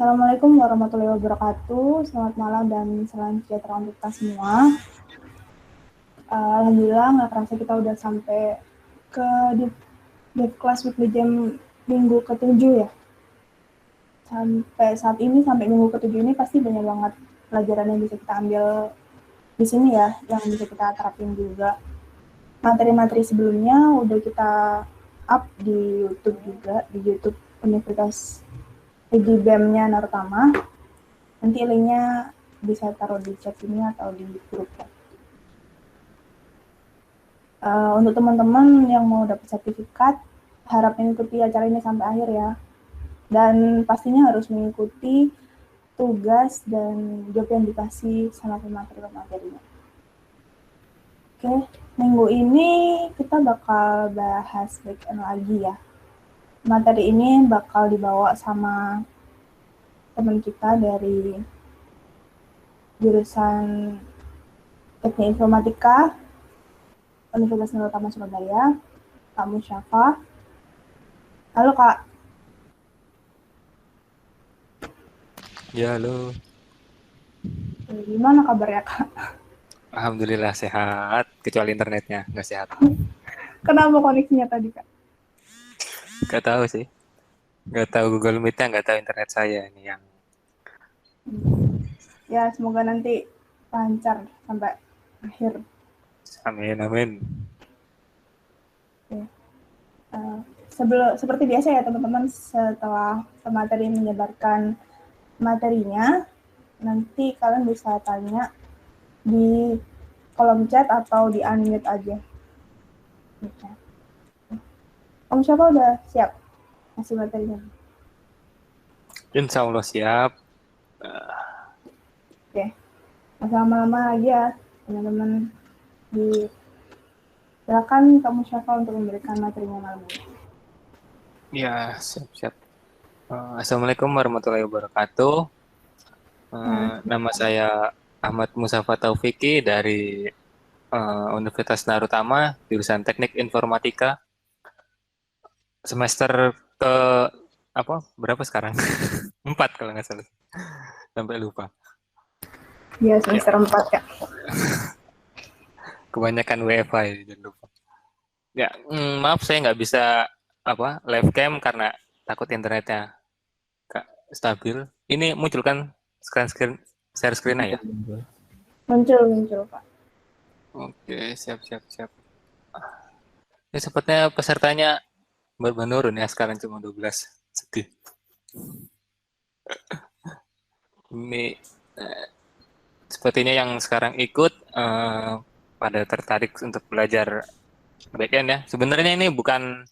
Assalamualaikum warahmatullahi wabarakatuh. Selamat malam dan salam sejahtera untuk kita semua. Alhamdulillah nggak kerasa kita udah sampai ke Dev Class Weekly Jam minggu ke-7 ya. Sampai saat ini, sampai minggu ke-7 ini pasti banyak banget pelajaran yang bisa kita ambil di sini ya, yang bisa kita terapin juga. Materi-materi sebelumnya udah kita up di YouTube juga, di YouTube Universitas BEM-nya Narutama. Nanti linknya bisa taruh di chat ini atau di grup. Untuk teman-teman yang mau dapat sertifikat, harap mengikuti acara ini sampai akhir ya. Dan pastinya harus mengikuti tugas dan job yang dikasih sama pemateri-pematerinya. Oke, minggu ini kita bakal bahas backend lagi ya. Materi ini bakal dibawa sama teman kita dari jurusan Teknik Informatika Universitas Nurutama Surabaya, Kak Musyafa. Halo Kak. Ya, halo. Gimana kabarnya Kak? Alhamdulillah sehat, kecuali internetnya nggak sehat. Kenapa koneksinya tadi Kak? Nggak tahu sih, nggak tahu Google Meet-nya, nggak tahu internet saya ini yang. Ya semoga nanti lancar sampai akhir. Amin, amin. Oke. Seperti biasa ya teman-teman, setelah pemateri menyebarkan materinya, nanti kalian bisa tanya di kolom chat atau di unmute aja. Om siapa udah siap ngasih materinya? Insya Allah siap. Oke, nggak lama-lama lagi ya teman-teman. Silakan kamu siapa untuk memberikan materinya malam ini. Ya, siap, siap. Assalamualaikum warahmatullahi wabarakatuh. Nah, Nama saya Ahmad Musafa Taufiki dari Universitas Narutama, jurusan Teknik Informatika, semester ke apa? Berapa sekarang? 4 kalau nggak salah. Sampai lupa. dia Ya, semester 4 Kak. kebanyakan WiFi dan lupa. Ya, maaf saya nggak bisa live cam karena takut internetnya nggak stabil. Ini muncul kan screen share screen ya? Muncul Pak. Oke, siap siap siap. Ya, sepertinya pesertanya menurun ya, sekarang cuma 12. Sedih. Ini eh, sepertinya yang sekarang ikut pada tertarik untuk belajar backend ya. Sebenarnya ini bukan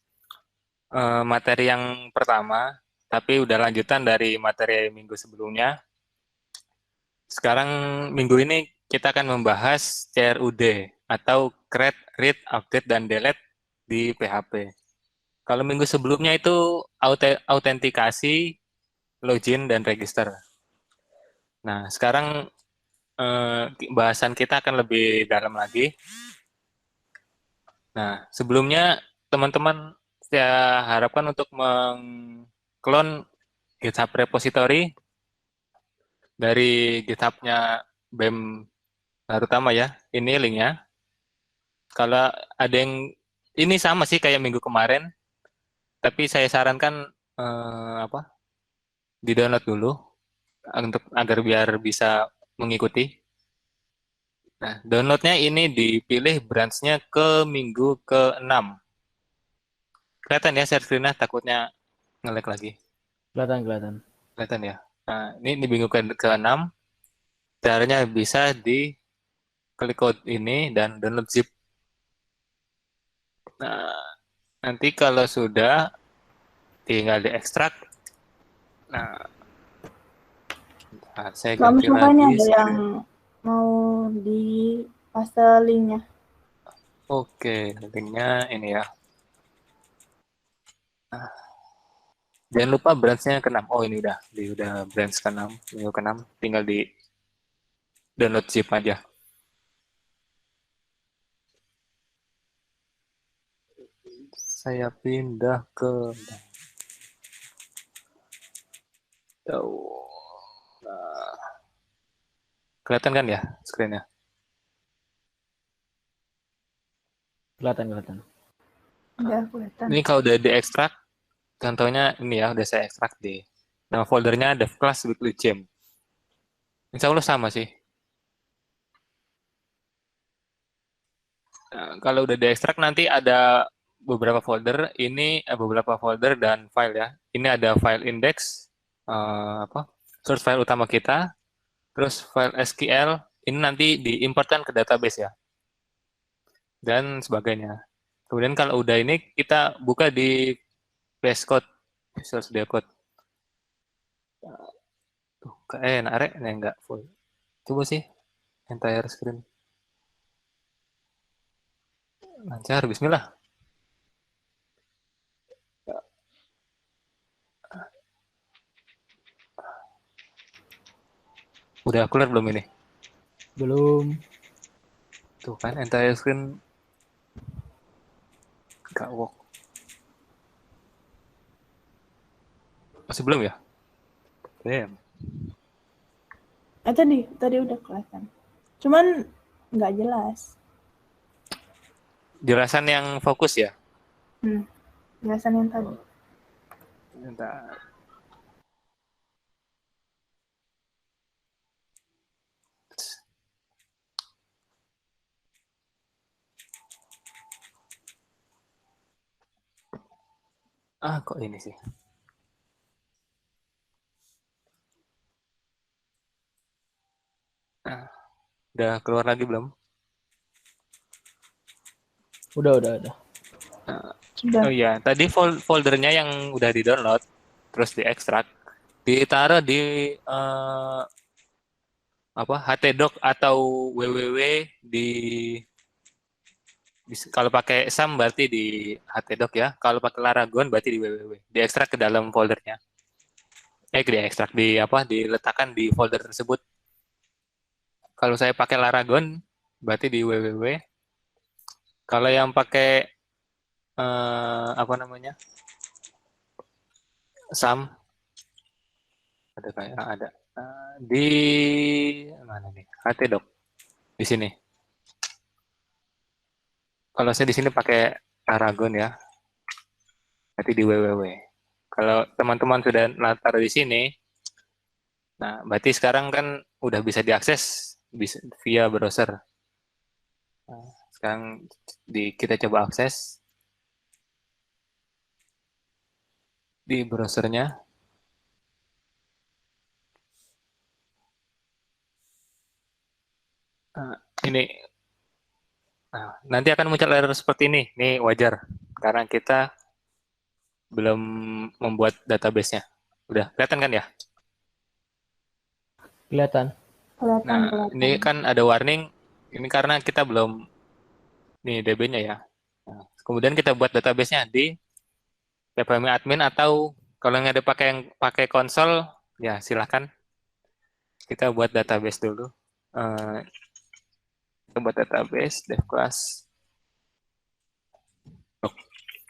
materi yang pertama, tapi udah lanjutan dari materi minggu sebelumnya. Sekarang minggu ini kita akan membahas CRUD atau Create, Read, Update, dan Delete di PHP. Kalau minggu sebelumnya itu autentikasi, login, dan register. Nah, sekarang bahasan kita akan lebih dalam lagi. Nah, sebelumnya teman-teman saya harapkan untuk mengklon GitHub repository dari GitHub-nya BEM terutama ya. Ini linknya. Kalau ada yang ini sama sih kayak minggu kemarin, tapi saya sarankan di-download dulu untuk agar biar bisa mengikuti. Nah, downloadnya ini dipilih branch-nya ke minggu ke-6. Kelihatan ya share screen-nya, takutnya nge-lag lagi. Kelihatan, kelihatan. Kelihatan ya. Nah, ini di minggu ke-6, caranya bisa di klik code ini dan download zip. Nah, nanti kalau sudah tinggal diekstrak. Nah, saya Kamu ganti siapa ini lagi ada yang screen. mau di paste linknya? Oke, linknya ini ya. Nah, jangan lupa branch-nya ke-6. Oh, ini udah branch ke-6, minggu ke-6. Tinggal di download zip aja. Saya pindah ke tahu. Kelihatan kan ya screen-nya? Kelihatan. Udah kelihatan. Ini kalau udah diekstrak, contohnya ini ya, udah saya ekstrak di nama foldernya dev class weekly gem. Insya Allah sama sih. Nah, kalau udah diekstrak nanti ada beberapa folder. Ini beberapa folder dan file ya. Ini ada file index, apa source file utama kita, terus file SQL. Ini nanti diimportkan ke database ya, dan sebagainya. Kemudian kalau udah ini kita buka di VS Code, Visual Studio Code. Tuh, enak ini enggak full. Coba sih entire screen. Lancar, bismillah. Udah keluar belum ini? Belum. Tuh kan entire screen nggak work. Masih belum ya? Damn. Tadi udah kelihatan. Cuman nggak jelas. Jelasan yang fokus ya? Jelasan yang tadi. Bentar. Kok ini sih? Udah keluar lagi belum? Udah. Sudah. Oh iya, tadi foldernya yang udah di-download, terus diekstrak, ditaruh di apa htdoc atau www di kalau pakai SAM berarti di htdoc ya, kalau pakai Laragon berarti di www. Diekstrak ke dalam foldernya. Diekstrak di apa? Diletakkan di folder tersebut. Kalau saya pakai Laragon berarti di www. Kalau yang pakai apa namanya? SAM ada kayak ada di mana nih? htdoc di sini. Kalau saya di sini pakai Aragon ya, berarti di www. Kalau teman-teman sudah taruh di sini, nah berarti sekarang kan udah bisa diakses bisa via browser. Nah, sekarang kita coba akses di browsernya. Nah, ini nanti akan muncul error seperti ini. Ini wajar karena kita belum membuat database-nya. Udah kelihatan kan ya? Kelihatan. Kelihatan. Ini kan ada warning. Ini karena kita belum nih DB-nya ya. Nah, kemudian kita buat database-nya di PPM admin atau kalau yang ada pakai konsol ya silahkan kita buat database dulu. Kita buat database dev class.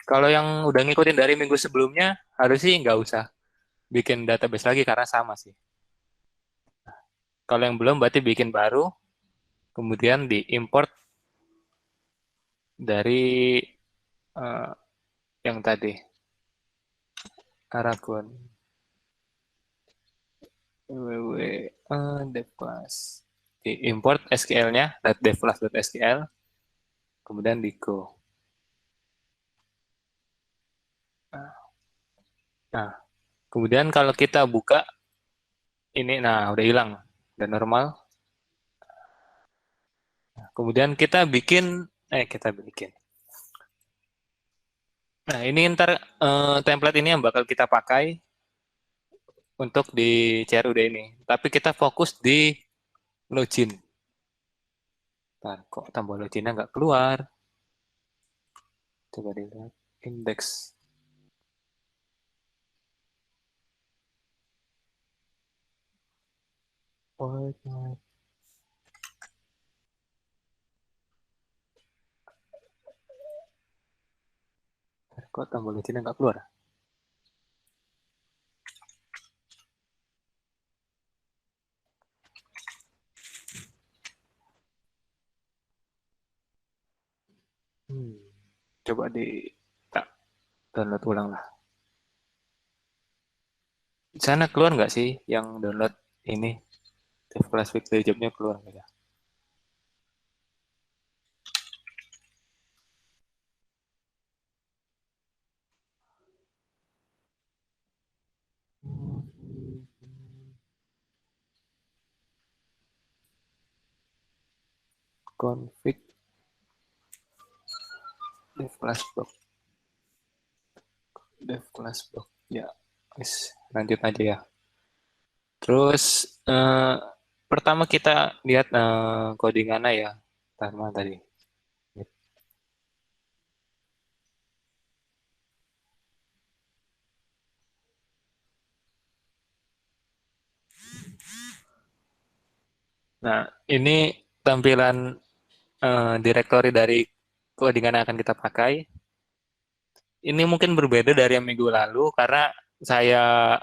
Kalau yang udah ngikutin dari minggu sebelumnya harus sih nggak usah bikin database lagi karena sama sih. Kalau yang belum berarti bikin baru, kemudian diimport dari yang tadi Aragon www dev class diimport SQL-nya .devclass.sql kemudian di go. Nah, kemudian kalau kita buka ini, nah udah hilang, udah normal. Nah, kemudian kita bikin. Nah, ini ntar template ini yang bakal kita pakai untuk di CRUD ini. Tapi kita fokus di login. Ntar, kok tambah loginnya nggak keluar? Coba dilihat index. Oh, kok tambah loginnya nggak keluar? Coba tak download ulang lah. Di sana keluar nggak sih yang download ini? Dev Class Weekly Job-nya keluar nggak ya? Config Dev Class Box. Dev Class Box. Ya, lanjut aja ya. Terus pertama kita lihat codingannya ya. Pertama tadi. Nah, ini tampilan directory dari codingan yang akan kita pakai. Ini mungkin berbeda dari yang minggu lalu karena saya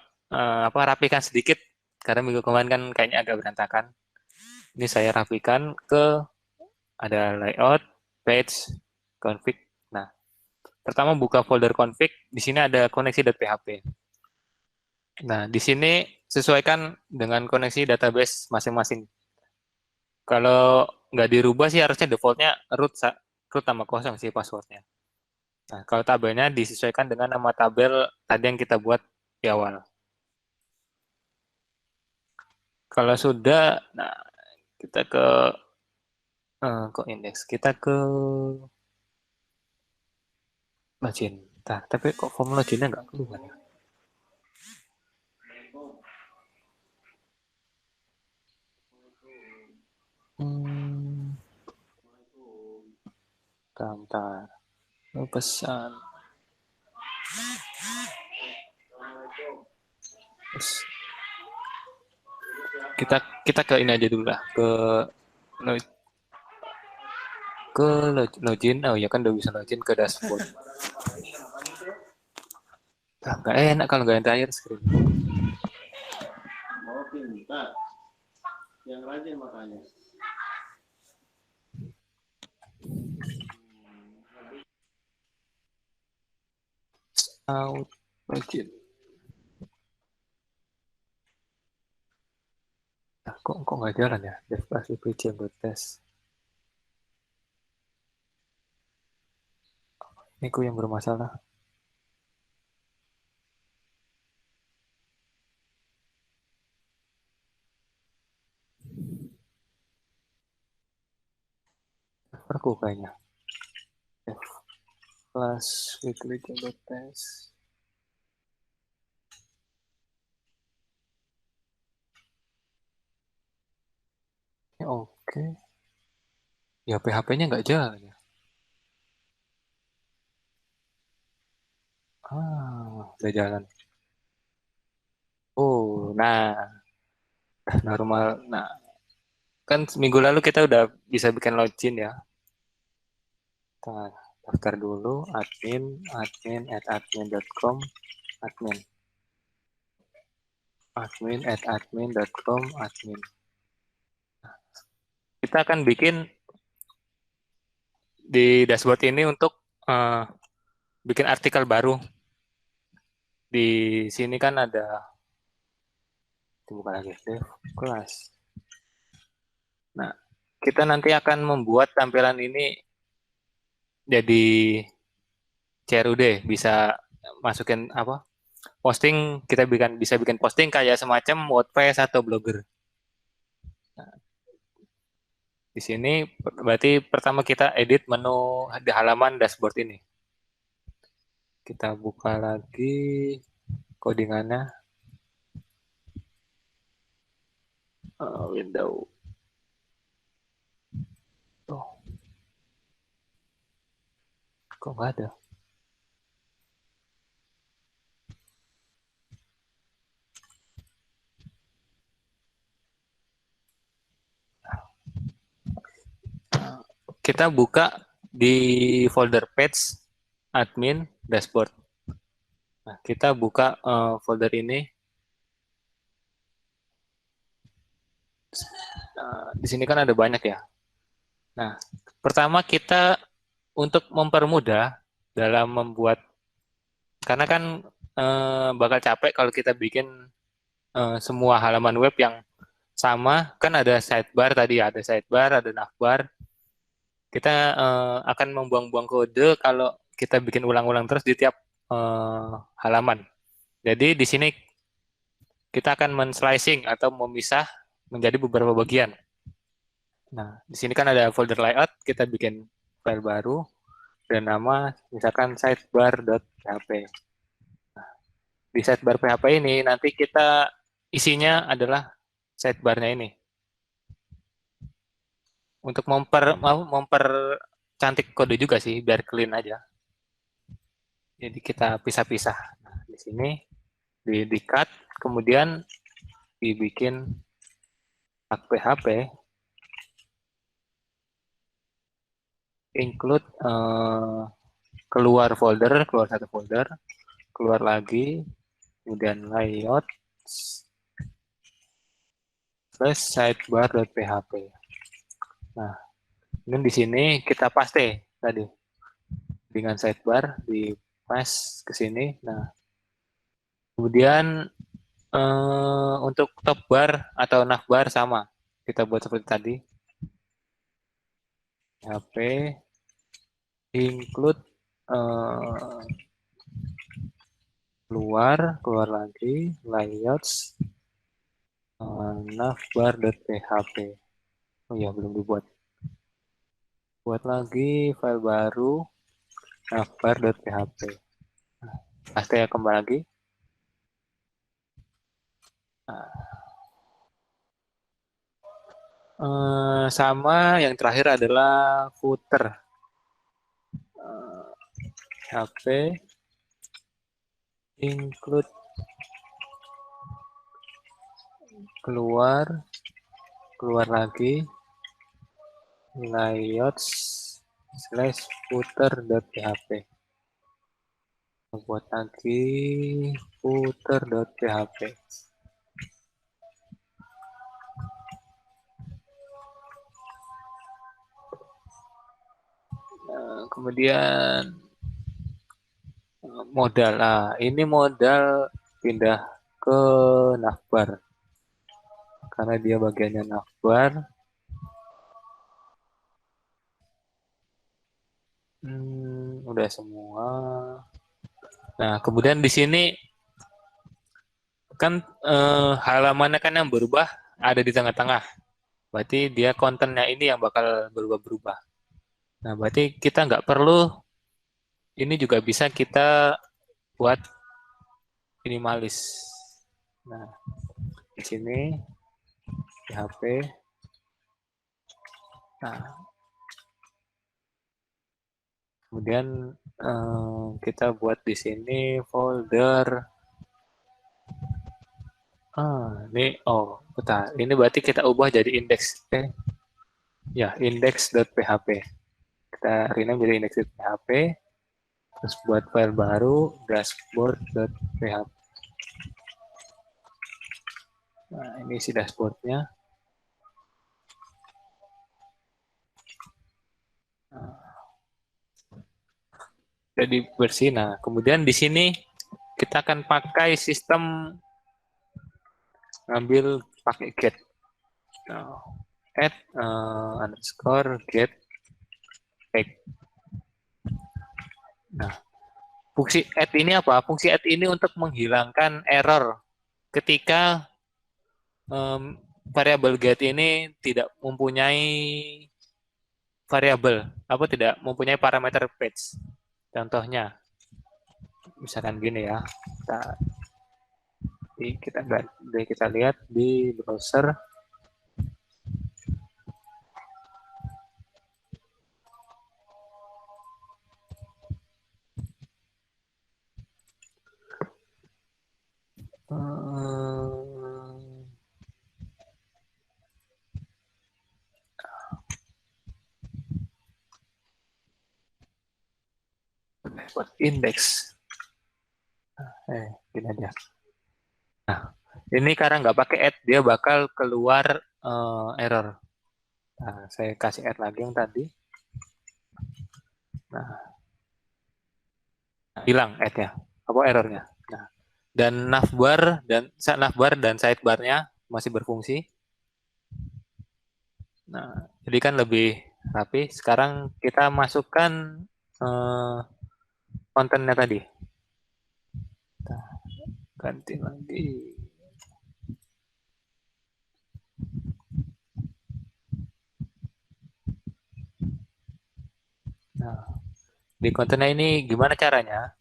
rapikan sedikit karena minggu kemarin kan kayaknya agak berantakan. Ini saya rapikan ke ada layout, page, config. Nah, pertama buka folder config, di sini ada koneksi.php. Nah, di sini sesuaikan dengan koneksi database masing-masing. Kalau nggak dirubah sih harusnya defaultnya root sama kosong sih passwordnya. Nah, kalau tabelnya disesuaikan dengan nama tabel tadi yang kita buat di awal. Kalau sudah, nah kita ke indeks, kita ke login. Nah, tapi kok form loginnya nggak keluar ya? Hmm, bentar. Oh, pesan. Terus kita ke ini aja dulu lah, login. Oh ya kan udah bisa login ke dashboard. Nah, nggak enak kalau nggak entire screen. Mau pintar, yang rajin makanya. Out login. Nah, kok nggak jalan ya? Dev class VPC buat tes. Ini ku yang bermasalah. Aku kayaknya. Dev class weekly coba tes. Ya, oke. Ya PHP-nya nggak jalan ya. Udah jalan. Oh, nah normal. Nah, kan minggu lalu kita udah bisa bikin login ya. Kita daftar dulu admin@admin.com admin admin@admin.com admin. Kita akan bikin di dashboard ini untuk bikin artikel baru. Di sini kan ada buka lagi Dev Class. Nah, kita nanti akan membuat tampilan ini jadi CRUD, bisa masukin posting, kita bisa bikin posting kayak semacam WordPress atau Blogger. Nah, di sini berarti pertama kita edit menu di halaman dashboard ini. Kita buka lagi codingannya. Window. Oh, kok nggak ada? Kita buka di folder page admin dashboard. Nah, kita buka folder ini. Di sini kan ada banyak ya. Nah, pertama kita untuk mempermudah dalam membuat, karena kan bakal capek kalau kita bikin semua halaman web yang sama, kan ada sidebar tadi, ada sidebar, ada navbar. Kita akan membuang-buang kode kalau kita bikin ulang-ulang terus di tiap halaman. Jadi di sini kita akan men-slicing atau memisah menjadi beberapa bagian. Nah, di sini kan ada folder layout, kita bikin file baru dan nama misalkan sidebar.php. Nah, di sidebar PHP ini nanti kita isinya adalah sidebarnya ini. Untuk memper cantik kode juga sih, biar clean aja. Jadi kita pisah-pisah. Nah, di sini di cut, kemudian dibikin tag PHP, include keluar satu folder, keluar lagi, kemudian layout plus sidebar.php. Nah, ini di sini kita paste tadi dengan sidebar di paste ke sini. Nah, kemudian untuk top bar atau navbar sama, kita buat seperti tadi. PHP include keluar lagi, layouts navbar.php. Oh ya, belum dibuat. Buat lagi file baru navbar.php. Nah, paste ya, kembali lagi. Sama yang terakhir adalah footer. PHP include keluar lagi, layouts /footer.php. Buat lagi footer.php. Kemudian modal. Nah, ini modal pindah ke navbar. Karena dia bagiannya navbar. Udah semua. Nah, kemudian di sini kan halamannya kan yang berubah ada di tengah-tengah. Berarti dia kontennya ini yang bakal berubah-berubah. Nah, berarti kita nggak perlu, ini juga bisa kita buat minimalis. Nah, di sini PHP. Nah, kemudian kita buat di sini folder. Ini bentar. Ini berarti kita ubah jadi index. Ya, index.php. Kita rename jadi index.php. Terus buat file baru dashboard.php. Nah, ini si dashboardnya. Jadi bersih. Nah, kemudian di sini kita akan pakai sistem ngambil pakai get. Add underscore get tag. Nah, fungsi add ini apa? Fungsi add ini untuk menghilangkan error ketika variabel get ini tidak mempunyai variabel, tidak mempunyai parameter page. Contohnya, misalkan gini ya, kita lihat di browser. Buat indeks. Gini aja. Nah, ini karena nggak pakai add, dia bakal keluar error. Nah, saya kasih add lagi yang tadi. Nah, hilang add-nya, apa errornya. Nah, dan navbar dan sidebarnya masih berfungsi. Nah, jadi kan lebih rapi. Sekarang kita masukkan eh, kontennya tadi. Kita ganti lagi. Nah, di kontennya ini gimana caranya?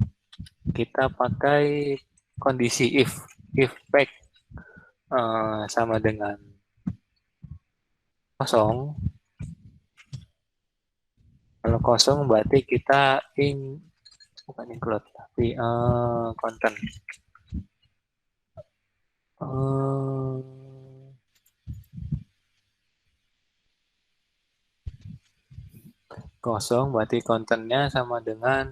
Kita pakai kondisi if pack sama dengan kosong. Kalau kosong berarti kita bukan include tapi konten. Kosong berarti kontennya sama dengan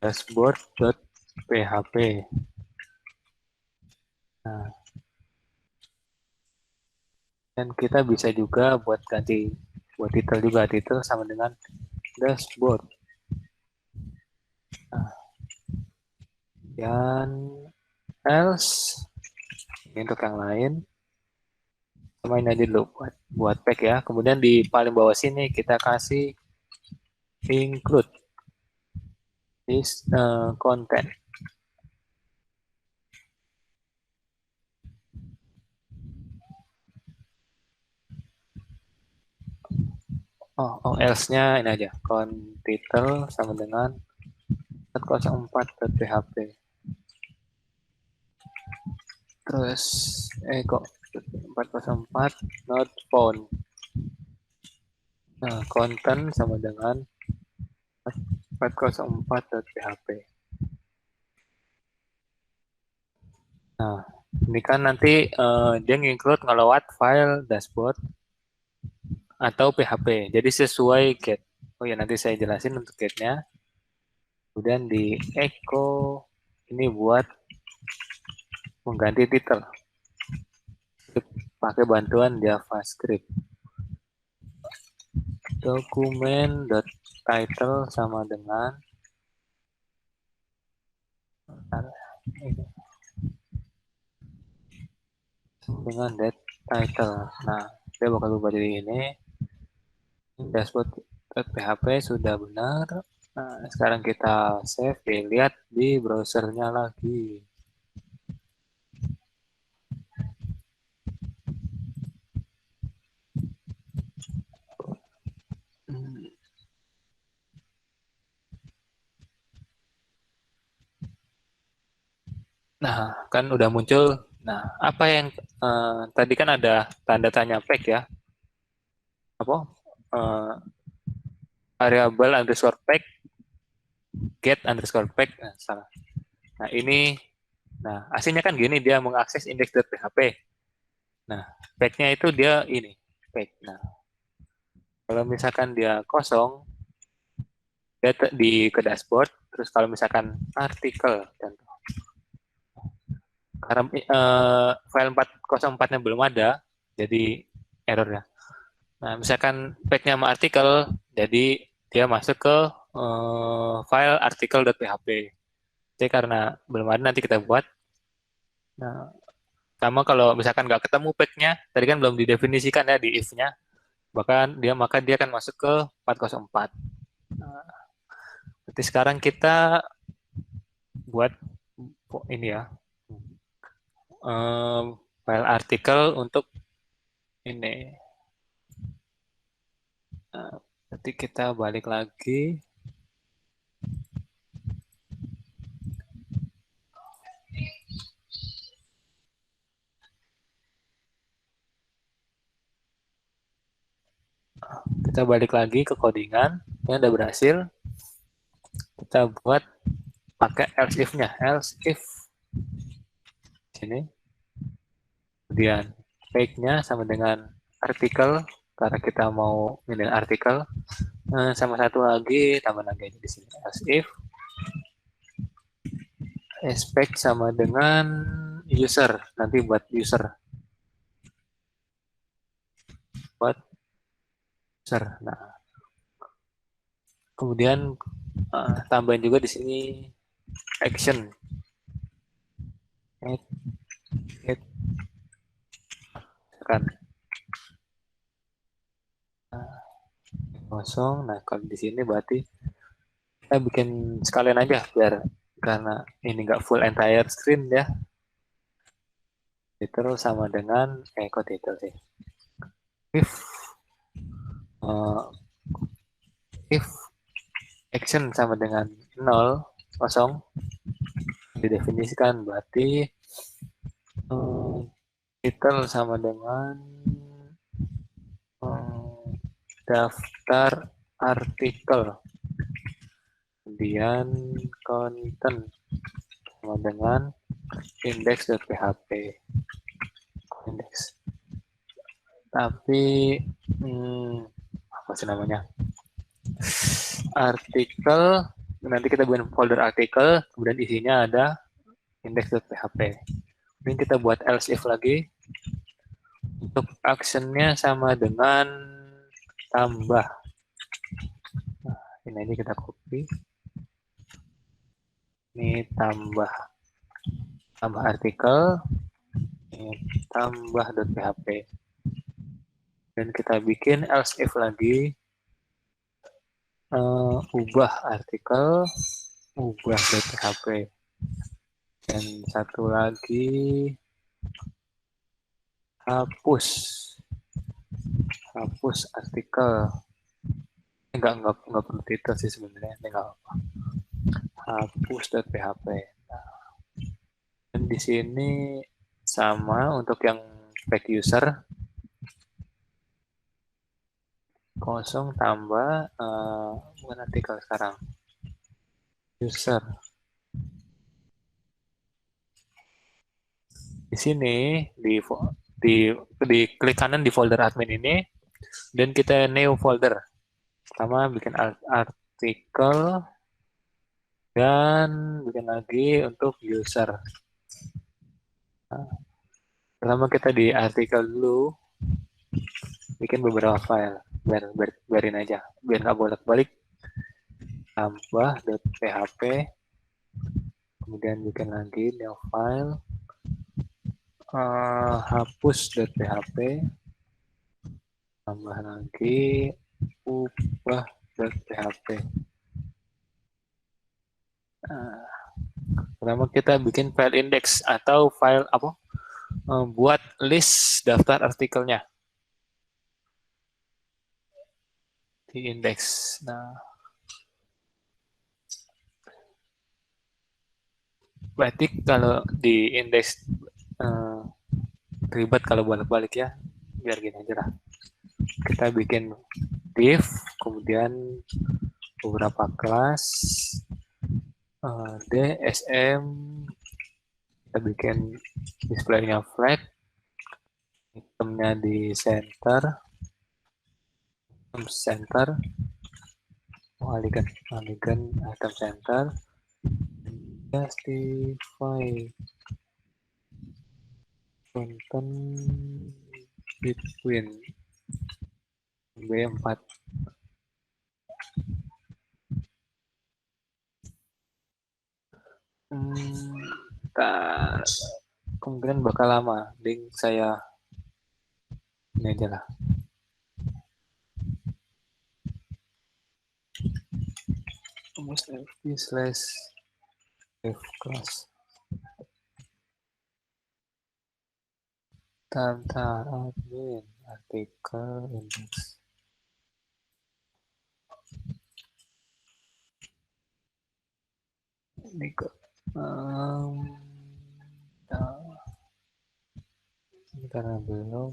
dashboard.php. Nah, dan kita bisa juga buat title juga, title sama dengan dashboard. Nah, dan else ini untuk yang lain. Sama ini aja dulu buat pack ya. Kemudian di paling bawah sini kita kasih include this content. Else-nya ini aja. Title sama dengan 404.php. Terus kok 404 not found. Nah, content sama dengan 404.php. Nah, ini kan nanti dia include ngelewat file dashboard atau PHP. Jadi sesuai get. Oh ya, nanti saya jelasin untuk get-nya. Kemudian di echo ini buat mengganti title. Pakai bantuan JavaScript. Document.title sama dengan that title. Nah, saya bakal ubah jadi ini. Dashboard.php sudah benar. Nah, sekarang kita save, lihat di browsernya lagi. Nah, kan udah muncul. Nah, apa yang tadi kan ada tanda tanya pack ya? Apa? Variable underscore pack, get underscore pack. Nah, salah. Nah, ini, aslinya kan gini, dia mengakses index.php. Nah, pack-nya itu dia ini, pack. Nah, kalau misalkan dia kosong, dia ke dashboard. Terus kalau misalkan artikel, contoh. Karena file 404-nya belum ada, jadi errornya. Nah, misalkan pack-nya sama artikel, jadi dia masuk ke file artikel.php. Jadi karena belum ada, nanti kita buat. Nah, sama kalau misalkan nggak ketemu pack-nya, tadi kan belum didefinisikan ya di if-nya, maka dia akan masuk ke 404. Nah, berarti sekarang kita buat ini ya, file artikel untuk ini. Nah, berarti kita balik lagi. Kita balik lagi ke codingan. Ini udah berhasil. Kita buat pakai else if-nya. Else if sini. Kemudian pack-nya sama dengan artikel karena kita mau milih artikel. Sama satu lagi tambah lagi di sini. Else if spec sama dengan user, nanti buat user. Nah, Kemudian tambahin juga di sini action. Add kan kosong. Nah, kalau di sini berarti kita bikin sekalian aja biar karena ini nggak full entire screen ya. Title sama dengan kok title sih. If uh, if action sama dengan 0 kosong didefinisikan berarti title sama dengan daftar artikel, kemudian content sama dengan index.php index. Tapi apa sih namanya, artikel, nanti kita buat folder artikel, kemudian isinya ada index.php. Kemudian kita buat else if lagi. Untuk actionnya sama dengan tambah. Nah, ini aja kita copy. Ini tambah artikel, ini tambah.php. Dan kita bikin else if lagi. Ubah artikel, ubah.php. Dan satu lagi hapus artikel. Enggak perlu titel sih sebenarnya, ini enggak apa. Hapus.php. Nah, dan di sini sama untuk yang back user kosong tambah bukan artikel sekarang, user. Di sini di klik kanan di folder admin ini dan kita new folder. Pertama bikin artikel dan bikin lagi untuk user. Nah, pertama kita di artikel dulu bikin beberapa file biarin aja biar nggak bolak-balik. Tambah.php, kemudian bikin lagi new file, hapus.php, tambah lagi ubah.php. Pertama kita bikin file index atau file apa, buat list daftar artikelnya di index. Nah, berarti kalau di index ribet kalau bolak-balik ya, biar gini aja lah. Kita bikin div, kemudian beberapa kelas, dsm, kita bikin displaynya flag, itemnya di center, alihkan item center, justify content between B4. Kemungkinan bakal lama, link saya ini aja lah. fp/f class daftar admin artikel index. Ini kok karena belum.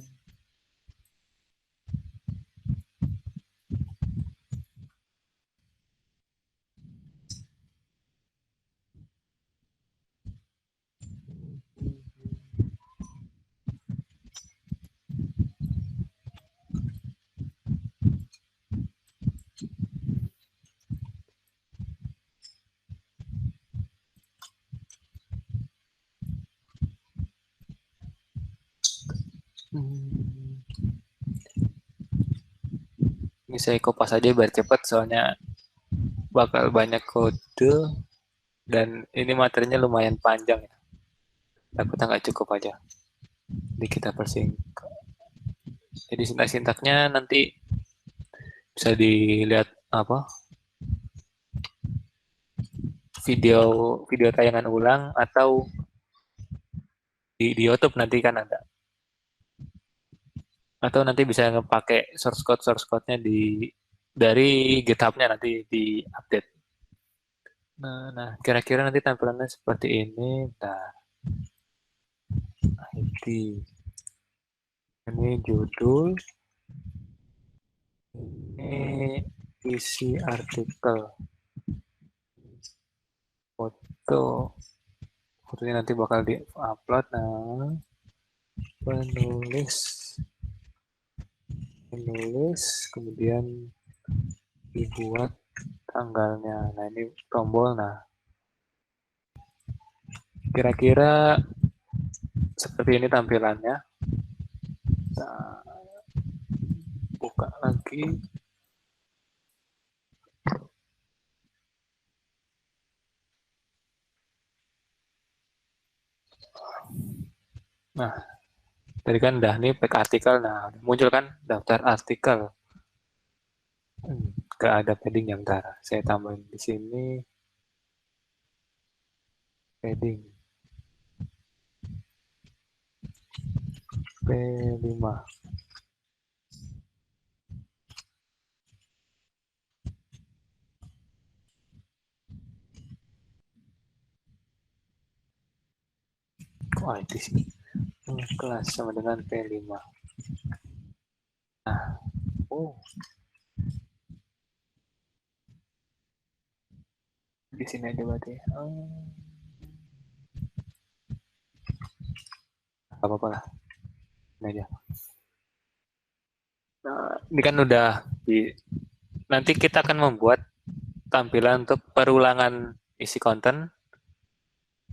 Ini saya kopas aja biar cepat soalnya bakal banyak kode dan ini materinya lumayan panjang ya. Takutnya nggak cukup aja. Jadi kita persingkat. Jadi sintaknya nanti bisa dilihat apa video video tayangan ulang atau di YouTube nanti kan ada. Atau nanti bisa ngepakai source code-nya dari GitHub-nya nanti di update. Nah, kira-kira nanti tampilannya seperti ini. Nah, ID. Ini judul. Ini isi artikel. Foto. Fotonya nanti bakal di-upload. Nah, penulis, kemudian dibuat tanggalnya. Nah, ini tombol. Nah, kira-kira seperti ini tampilannya. Nah, buka lagi. Nah, tadi kan udah nih pack artikel. Nah, muncul kan daftar artikel. Gak ada padding yang ntar. Saya tambahin di sini padding P5. Kok ada sih? Kelas sama dengan P5. Nah, oh. Di sini aja berarti. Gak apa-apa lah. Ini aja. Nah, ini kan udah nanti kita akan membuat tampilan untuk perulangan isi konten.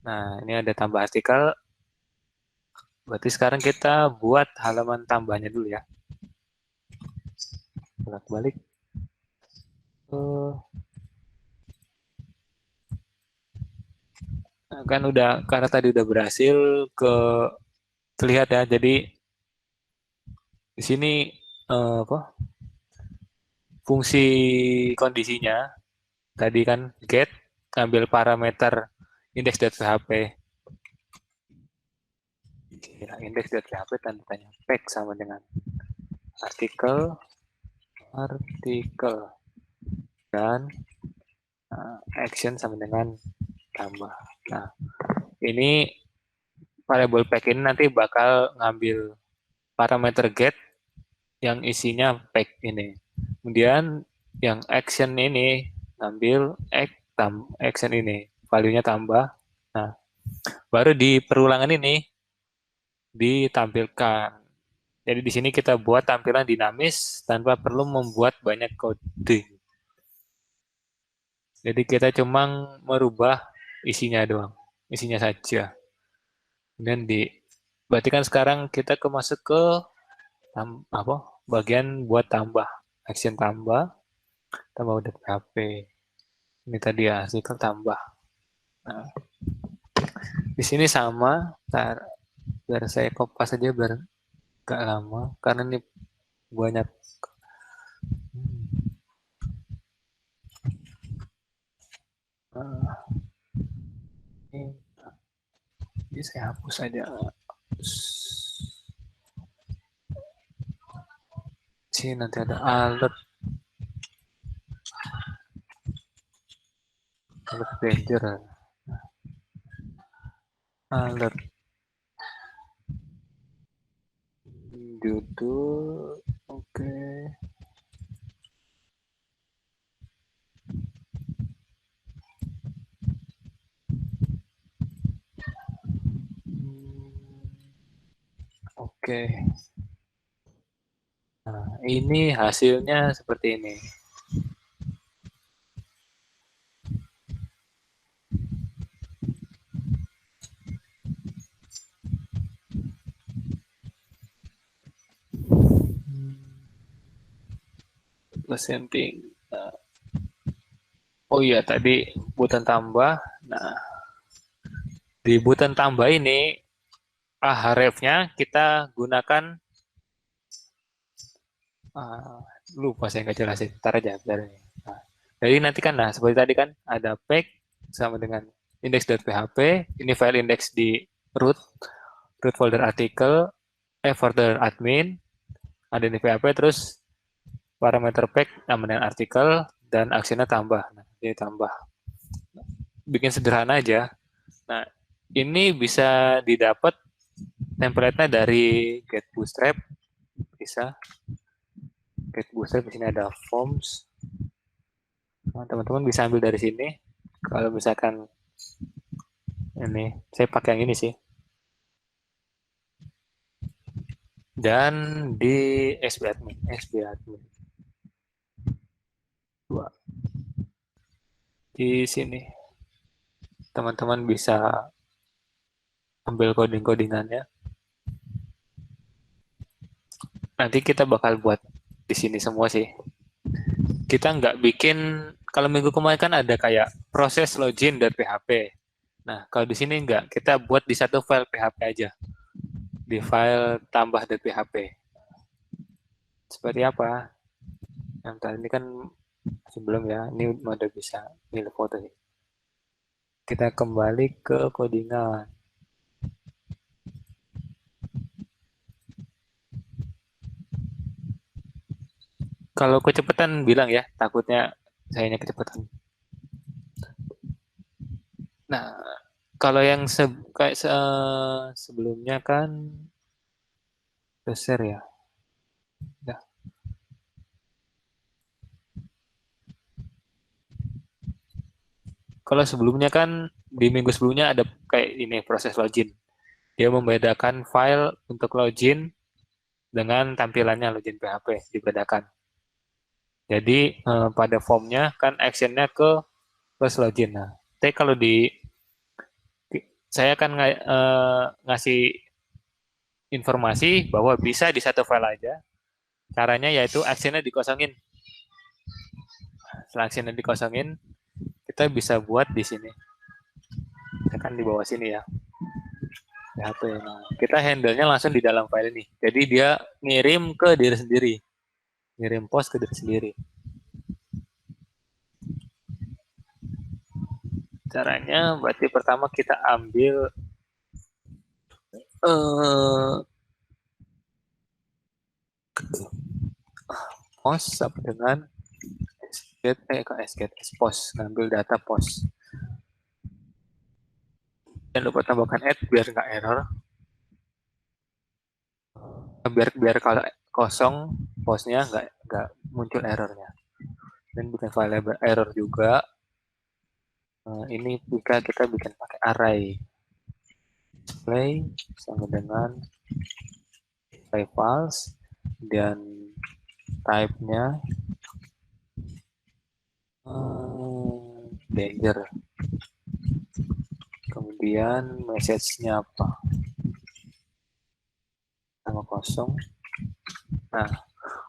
Nah, ini ada tambah artikel. Berarti sekarang kita buat halaman tambahnya dulu ya. Bolak-balik. Kan udah, karena tadi udah berhasil terlihat ya. Jadi di sini apa? Fungsi kondisinya tadi kan get ambil parameter index.php. Index.php tanda tanya pack sama dengan artikel dan action sama dengan tambah. Nah, ini variable pack ini nanti bakal ngambil parameter get yang isinya pack ini. Kemudian yang action ini ngambil action ini, value-nya tambah. Nah, baru di perulangan ini ditampilkan. Jadi di sini kita buat tampilan dinamis tanpa perlu membuat banyak kode. Jadi kita cuma merubah isinya doang, isinya saja. Kemudian berarti kan sekarang kita masuk ke bagian buat tambah, action tambah udah PHP. Ini tadi ya artikel tambah. Nah, di sini sama, biar saya kopas aja biar gak lama, karena ini banyak. Ini saya hapus aja. Sini nanti ada alert danger. Alert judul, oke. Oke. Nah, ini hasilnya seperti ini. Presenting. Oh iya, tadi button tambah. Nah, di button tambah ini href-nya kita gunakan ah, lupa saya nggak jelasin. Ntar aja, bentar ini. Nah, jadi nanti kan, nah seperti tadi kan ada peg sama dengan index.php. Ini file index di root, root folder artikel, folder admin, ada di PHP, terus parameter peg sama dengan artikel, dan actionnya tambah. Nah, ini tambah. Bikin sederhana aja. Nah, ini bisa didapat template-nya dari get bootstrap, bisa get bootstrap. Di sini ada forms. Nah, teman-teman bisa ambil dari sini. Kalau misalkan ini, saya pakai yang ini sih. Dan di SBadmin, SBadmin 2. Di sini teman-teman bisa ambil coding-codingannya. Nanti kita bakal buat di sini semua sih. Kita nggak bikin, kalau minggu kemarin kan ada kayak proses login dari PHP. Nah, kalau di sini nggak, kita buat di satu file PHP aja. Di file tambah.php. Seperti apa? Yang tadi ini kan sebelum ya, ini udah bisa pilih foto sih. Kita kembali ke codingan. Kalau kecepatan bilang ya, takutnya sayanya kecepatan. Nah, kalau yang kayak sebelumnya kan share ya. Nah, kalau sebelumnya kan di minggu sebelumnya ada kayak ini proses login. Dia membedakan file untuk login dengan tampilannya login PHP dibedakan. Jadi pada formnya kan actionnya ke plus login. Nah, tapi kalau saya akan ngasih informasi bahwa bisa di satu file aja. Caranya yaitu actionnya dikosongin. Setelah actionnya dikosongin, kita bisa buat di sini. Tekan di bawah sini ya. PHP. Nah, kita handle-nya langsung di dalam file ini. Jadi dia ngirim ke diri sendiri. Ngirim post ke diri sendiri. Caranya berarti pertama kita ambil post sama dengan post, ngambil data post. Jangan lupa tambahkan add biar nggak error. Biar kalau kosong postnya nggak muncul errornya. Dan bukan file error juga. Ini jika kita bikin pakai array. Display sama dengan display files dan type-nya danger. Kemudian message-nya apa? Sama kosong. Nah,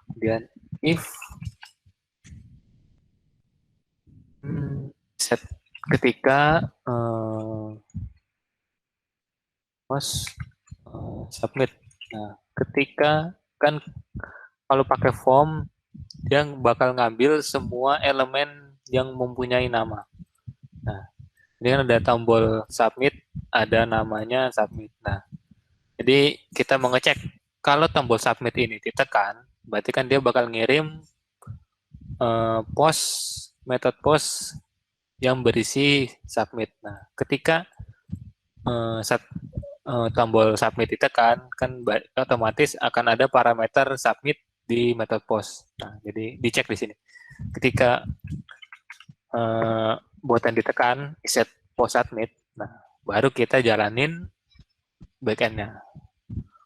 kemudian if set ketika post submit. Nah, ketika kan kalau pakai form dia bakal ngambil semua elemen yang mempunyai nama. Nah, ini kan ada tombol submit, ada namanya submit. Nah, jadi kita mau ngecek kalau tombol submit ini ditekan, berarti kan dia bakal ngirim post, metode post yang berisi submit. Nah, ketika tombol submit ditekan, kan otomatis akan ada parameter submit di method post. Nah, jadi dicek di sini. Ketika button ditekan, set post submit, nah baru kita jalanin backend-nya.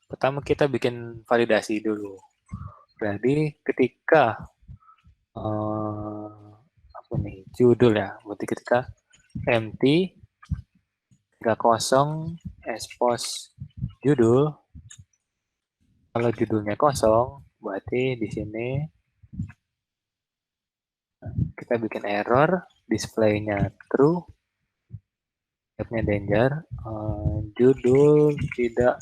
Pertama kita bikin validasi dulu. Jadi ketika apa nih judul ya, berarti ketika empty 30 expose judul. Kalau judulnya kosong, berarti di sini Kita bikin error, displaynya true, type-nya danger, judul tidak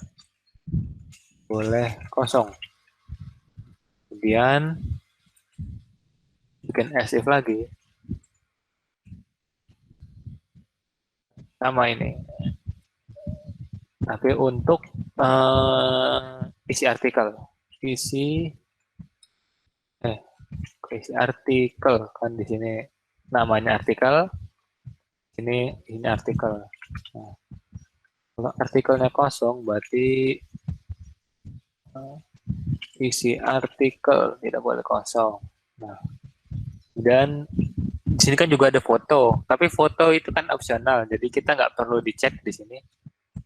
boleh kosong. Kemudian bikin as if lagi, sama ini. Tapi untuk isi artikel, isi artikel kan di sini namanya artikel, ini artikel. Nah, kalau artikelnya kosong berarti isi artikel tidak boleh kosong. Nah, dan di sini kan juga ada foto, tapi foto itu kan opsional, jadi kita nggak perlu dicek di sini,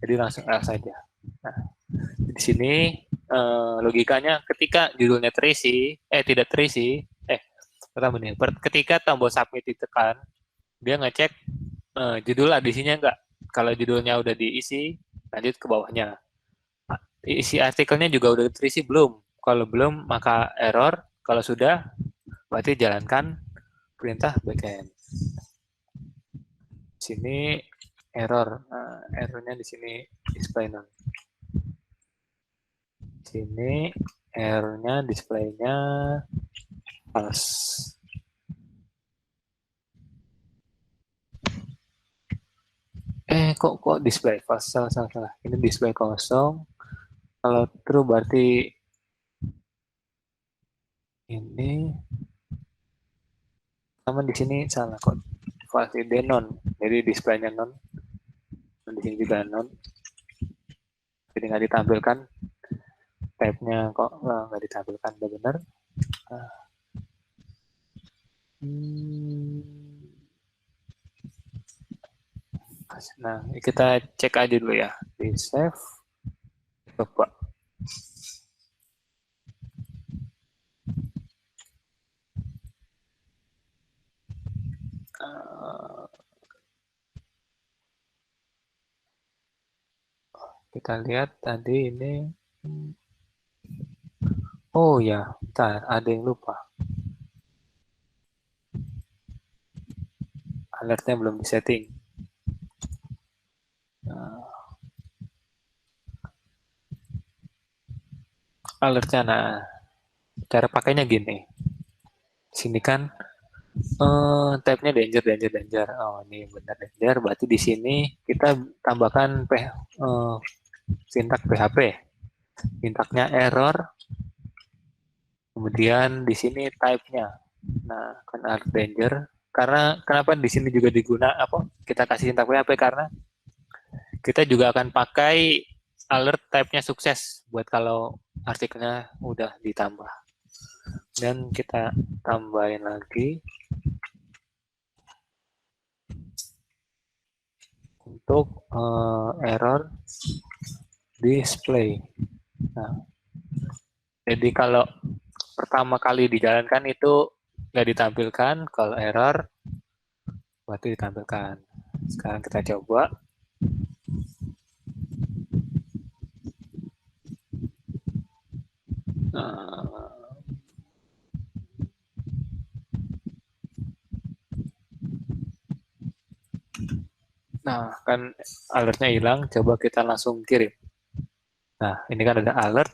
jadi langsung L saja. Nah, di sini logikanya ketika judulnya terisi, tidak terisi, pertama nih, ketika tombol submit ditekan, dia ngecek judul adisinya enggak. Kalau judulnya udah diisi, lanjut ke bawahnya. Isi artikelnya juga udah terisi belum? Kalau belum, maka error. Kalau sudah, berarti jalankan perintah backend. Sini error. Errornya di sini display none. Sini errornya displaynya false. Kok display false? Salah. Ini display kosong. Kalau true berarti ini sama di sini salah kok. Valid non. Jadi displaynya non. Di sini juga non. Jadi nggak ditampilkan. Type-nya kok nggak ditampilkan, udah benar. Nah, kita cek aja dulu ya. Di save. Coba. Kita lihat tadi ini. Oh ya, bentar, ada yang lupa. Alertnya belum disetting. Alertnya, nah, cara pakainya gini. Sini kan type-nya danger. Oh, ini benar danger. Berarti di sini kita tambahkan sintak PHP. Sintaknya error. Kemudian di sini type-nya. Nah, kan alert danger. Karena kenapa di sini juga kita kasih sintak PHP karena kita juga akan pakai alert type-nya sukses buat kalau artikelnya udah ditambah. Dan kita tambahin lagi untuk error display. Nah, jadi kalau pertama kali dijalankan itu nggak ditampilkan, kalau error berarti ditampilkan. Sekarang kita coba. Nah, kan alertnya hilang, coba kita langsung kirim. Nah, ini kan ada alert.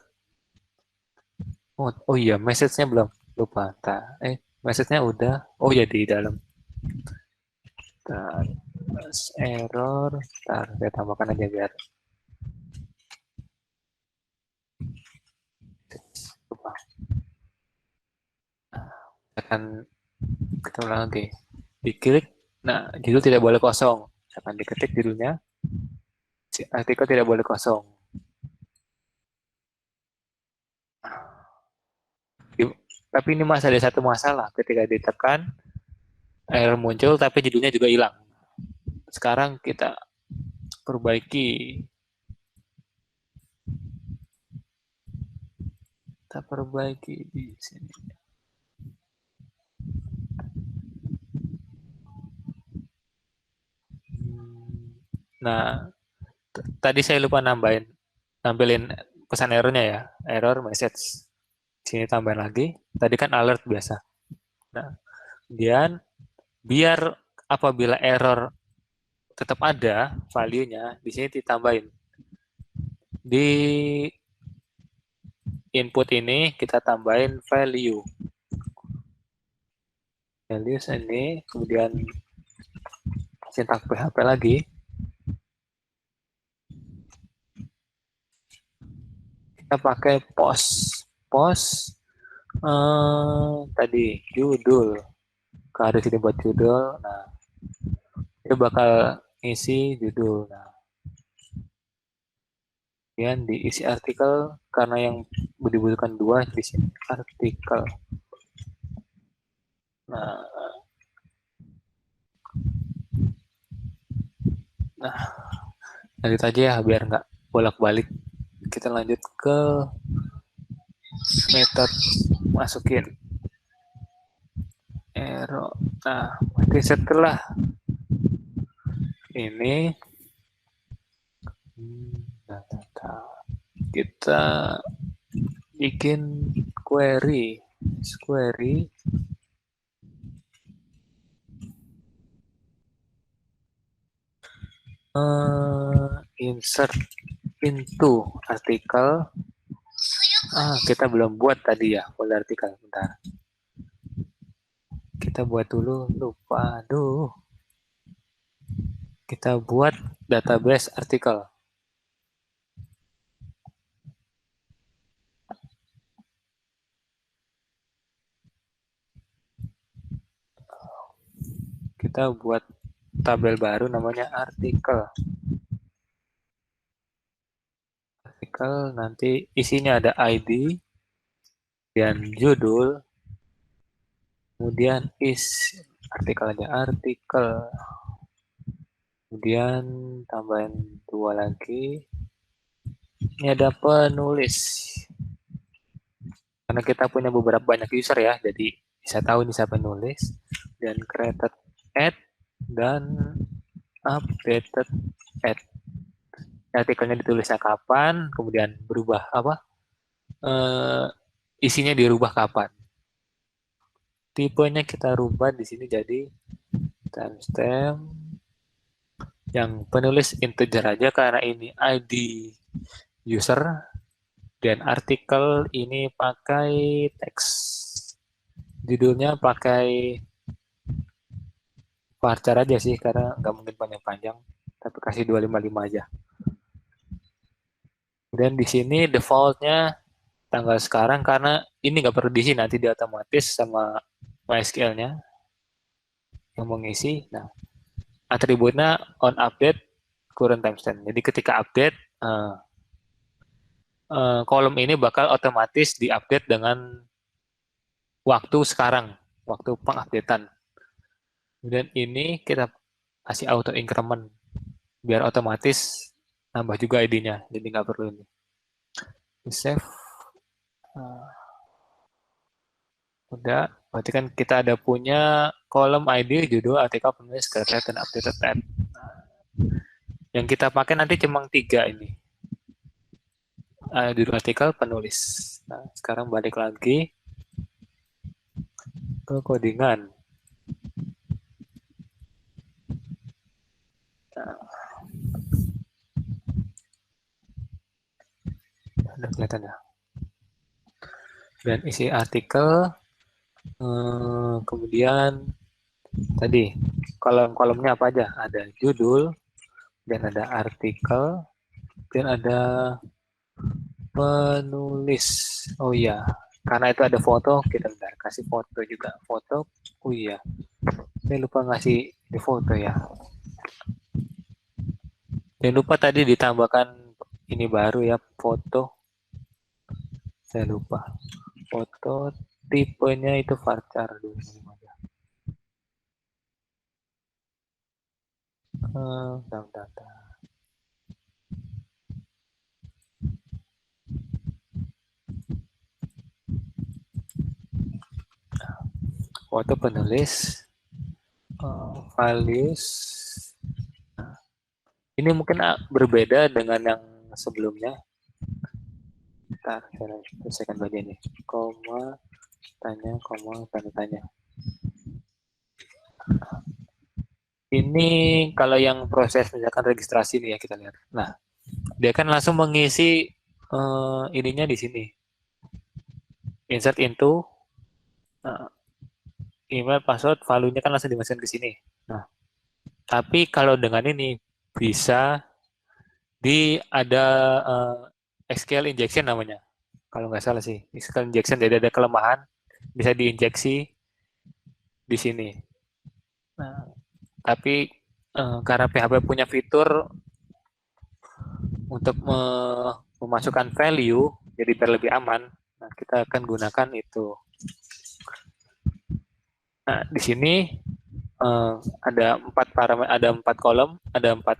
Oh iya, message-nya belum. Lupa. Message-nya udah. Oh ya, di dalam. Error. Saya tambahkan aja biar. Lupa. Kita ulang lagi. Diklik. Nah, judul tidak boleh kosong. Akan diketik judulnya. Artikel tidak boleh kosong. Tapi ini masih ada satu masalah. Ketika ditekan, error muncul, tapi judulnya juga hilang. Sekarang kita perbaiki. Kita perbaiki di sini. Nah, tadi saya lupa nampilin pesan errornya ya. Error message. Sini tambahin lagi. Tadi kan alert biasa. Nah, Kemudian biar apabila error tetap ada value-nya, di sini ditambahin. Di input ini kita tambahin value. Values ini, kemudian sintak PHP lagi. Kita pakai post. Post tadi judul. Harus ini buat judul. Nah, dia bakal isi judul. Nah, kemudian diisi artikel karena yang dibutuhkan 2 di sini artikel. Nah, lanjut aja ya biar nggak bolak-balik. Kita lanjut ke metode masukin error. Nah, setelah ini kita bikin query insert into artikel. Kita belum buat tadi ya folder artikel. Bentar, kita buat dulu, lupa. Kita buat database artikel. Kita buat tabel baru namanya artikel. Artikel nanti isinya ada ID dan judul, kemudian artikelnya artikel, kemudian tambahin 2 lagi. Ini ada penulis. Karena kita punya beberapa banyak user ya, jadi bisa tahu ini siapa penulis. Dan created add dan updated add. Artikelnya ditulisnya kapan, kemudian berubah apa? Isinya dirubah kapan. Tipenya kita rubah di sini jadi timestamp yang penulis integer aja karena ini ID user, dan artikel ini pakai teks. Judulnya pakai varchar aja sih karena nggak mungkin panjang-panjang, tapi kasih 255 aja. Kemudian di sini defaultnya tanggal sekarang karena ini nggak perlu diisi, nanti dia otomatis sama MySQL-nya yang mengisi. Nah, atributnya on update current timestamp. Jadi ketika update kolom ini bakal otomatis diupdate dengan waktu sekarang, waktu pengupdatean. Kemudian ini kita kasih auto increment biar otomatis nambah juga ID-nya, jadi nggak perlu ini. Di save. Udah, berarti kan kita ada punya kolom ID, judul, artikel, penulis, created, dan updated tab. Yang kita pakai nanti cuma 3 ini. Judul artikel, penulis. Nah, sekarang balik lagi ke codingan. Nah, udah kelihatan ya. Dan isi artikel, kemudian tadi kolom-kolomnya apa aja? Ada judul, dan ada artikel, dan ada penulis. Oh iya, karena itu ada foto, kita bentar kasih foto juga. Foto, oh iya, saya lupa ngasih di foto ya. Jangan lupa tadi ditambahkan ini baru ya, foto. Saya lupa. Foto tipenya itu varchar dulu. Foto penulis, values. Ini mungkin berbeda dengan yang sebelumnya. Bentar, saya selesaikan bagian ini. Koma, tanya, koma, tanda tanya. Ini kalau yang proses misalkan registrasi nih ya kita lihat. Nah, dia kan langsung mengisi ininya di sini. Insert into email, password, value-nya kan langsung dimasukkan ke sini. Nah, tapi kalau dengan ini bisa ada SQL injection namanya. Kalau nggak salah sih, SQL injection, jadi ada kelemahan bisa diinjeksi di sini. Nah, tapi karena PHP punya fitur untuk memasukkan value, jadi biar lebih aman, nah kita akan gunakan itu. Nah, di sini ada 4 kolom, ada 4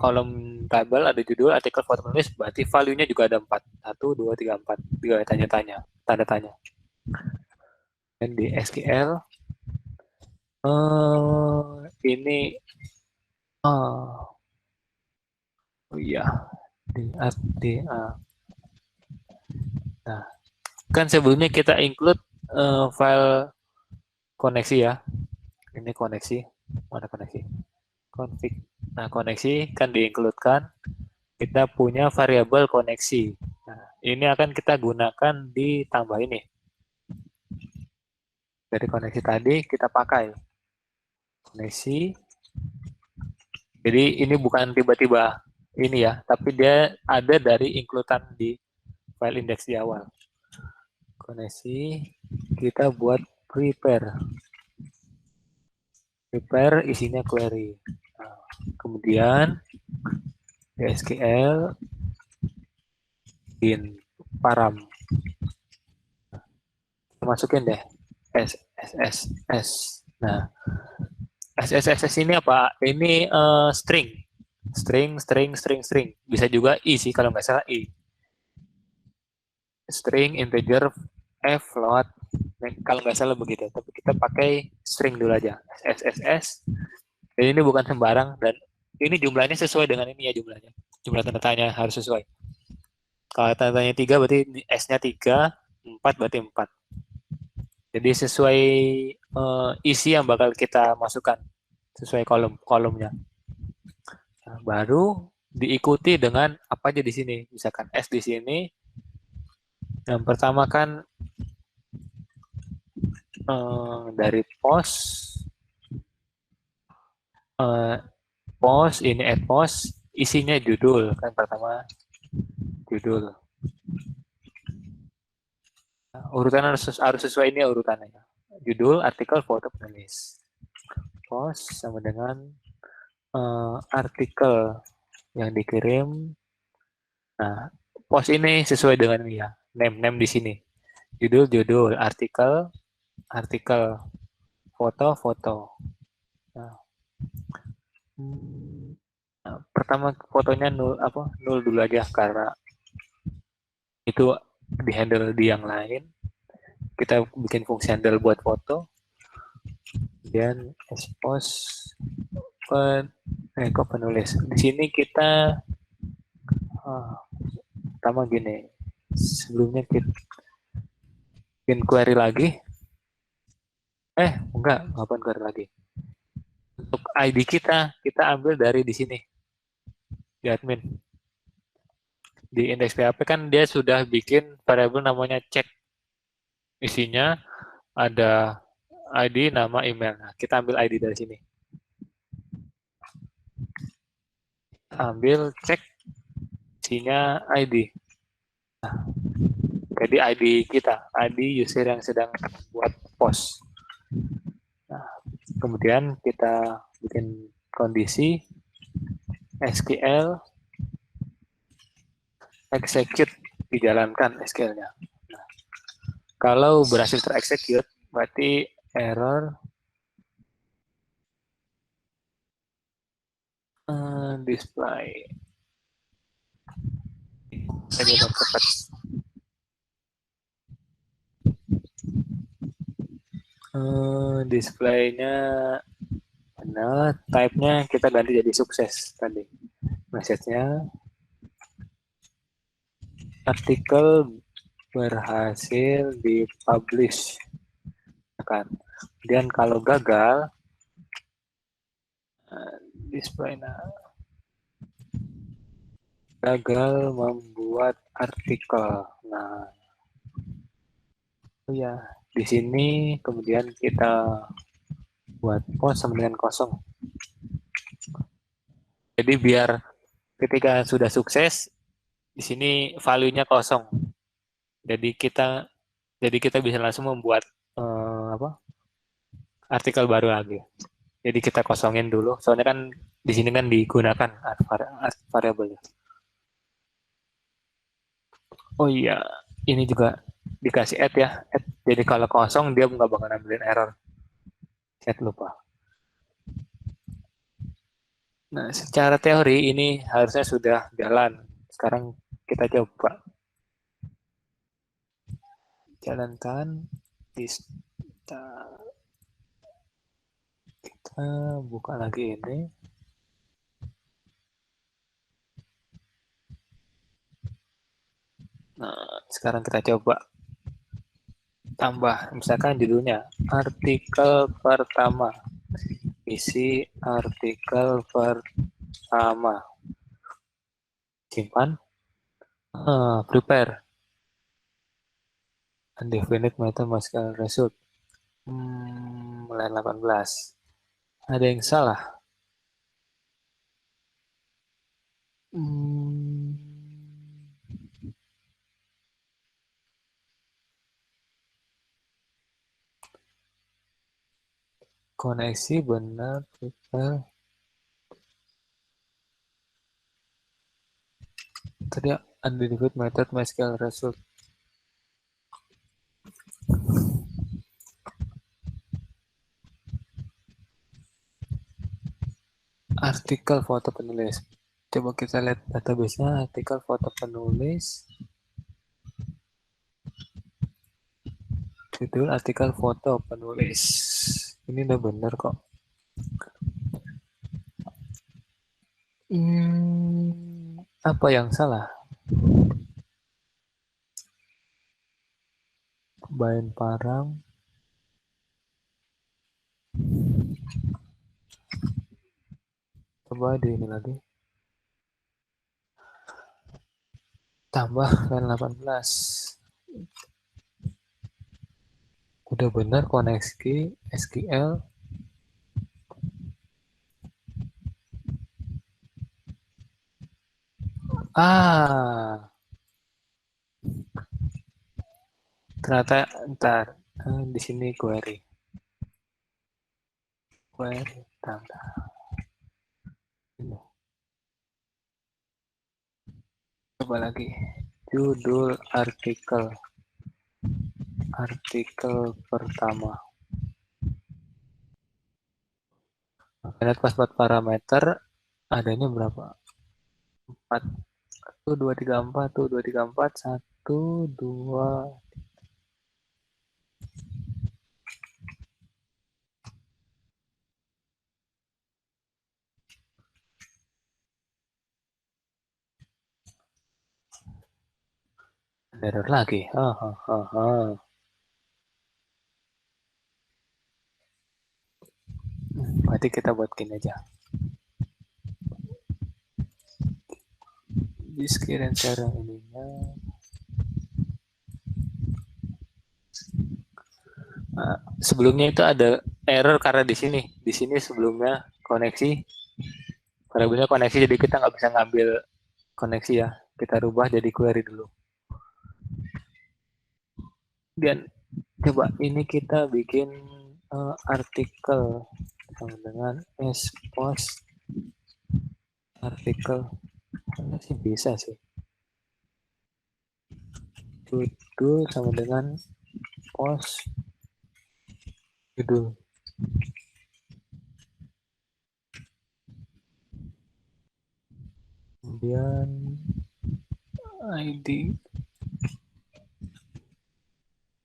kolom tabel, ada judul, artikel, foto, menulis, berarti value-nya juga ada 4. 1, 2, 3, 4. 3 tanda tanya. Dan di SQL, ini, oh iya, nah, kan sebelumnya kita include file koneksi ya. Ini koneksi, mana koneksi? Config. Nah, koneksi kan di-include-kan. Kita punya variabel koneksi. Nah, ini akan kita gunakan ditambah ini. Dari koneksi tadi kita pakai koneksi. Jadi ini bukan tiba-tiba ini ya, tapi dia ada dari include-an di file index di awal. Koneksi kita buat prepare. Prepare isinya query. Nah, kemudian SQL in param. Masukin deh SSS. Nah, SSS ini apa? Ini string. String. Bisa juga I sih kalau nggak salah I. String, integer, float. Kalau nggak salah begitu. Tapi kita pakai string dulu aja. SSS. Dan ini bukan sembarang dan ini jumlahnya sesuai dengan ini ya jumlahnya. Jumlah tanda tanya harus sesuai. Kalau tanda tanya 3 berarti S-nya 3, 4 berarti 4. Jadi sesuai isi yang bakal kita masukkan sesuai kolomnya. Nah, baru diikuti dengan apa aja di sini. Misalkan S di sini. Yang pertama kan dari post ini add post, isinya judul kan pertama judul. Nah, urutan harus sesuai ini urutannya. Judul, artikel, foto, penulis. Post sama dengan artikel yang dikirim. Nah, post ini sesuai dengan ya name di sini. Judul, artikel, foto. Nah, pertama fotonya nul dulu aja karena itu di handle di yang lain. Kita bikin fungsi handle buat foto. Kemudian expose penulis. Di sini kita pertama gini. Sebelumnya kita bikin query lagi. Ngapain query lagi? Untuk ID kita ambil dari di sini. Di admin. Di index PHP kan dia sudah bikin variabel namanya check. Isinya ada ID, nama, email. Nah, kita ambil ID dari sini. Ambil cek isinya ID. Nah, jadi ID kita, ID user yang sedang buat post. Nah, kemudian kita bikin kondisi SQL execute, dijalankan SQL-nya. Nah, kalau berhasil terexecute, berarti error display. Saya cepat. Displaynya benar, type-nya kita ganti jadi sukses tadi. Message-nya artikel berhasil dipublish. Kan. Kemudian kalau gagal, display gagal membuat artikel. Nah, ya di sini kemudian kita buat post sama dengan kosong. Jadi biar ketika sudah sukses, di sini value-nya kosong. Jadi kita bisa langsung membuat artikel baru lagi. Jadi kita kosongin dulu. Soalnya kan di sini kan digunakan art variable. Oh iya, ini juga dikasih add ya. Add. Jadi kalau kosong dia nggak bakal ambilin error. Saya lupa. Nah, secara teori ini harusnya sudah jalan. Sekarang kita coba jalankan. Kita buka lagi ini. Nah, sekarang kita coba tambah, misalkan judulnya artikel pertama, isi artikel pertama, simpan, prepare, undefined mathematical result, line 18, ada yang salah, koneksi benar, prepare. Tadi undefined mathematical result. Artikel foto penulis. Coba kita lihat database-nya, artikel foto penulis. Judul artikel foto penulis. Ini udah bener kok. Apa yang salah? Bahan parang. Coba di ini lagi. Tambah line 18. Udah benar koneksi SQL. Ternyata ntar di sini query. Tambah. Coba lagi. Judul artikel pertama. Lihat pas buat parameter adanya berapa? 4. 1, 2, 3, 4, 1, 2, 3, 4, 1, 2. Error lagi. Berarti kita buat gini aja. Diskirin cara ininya. Sebelumnya itu ada error karena di sini sebelumnya koneksi, variabelnya koneksi, jadi kita nggak bisa ngambil koneksi ya. Kita rubah jadi query dulu. Dan coba ini kita bikin artikel sama dengan post artikel. Ini sih bisa sih. Judul sama dengan post judul. Kemudian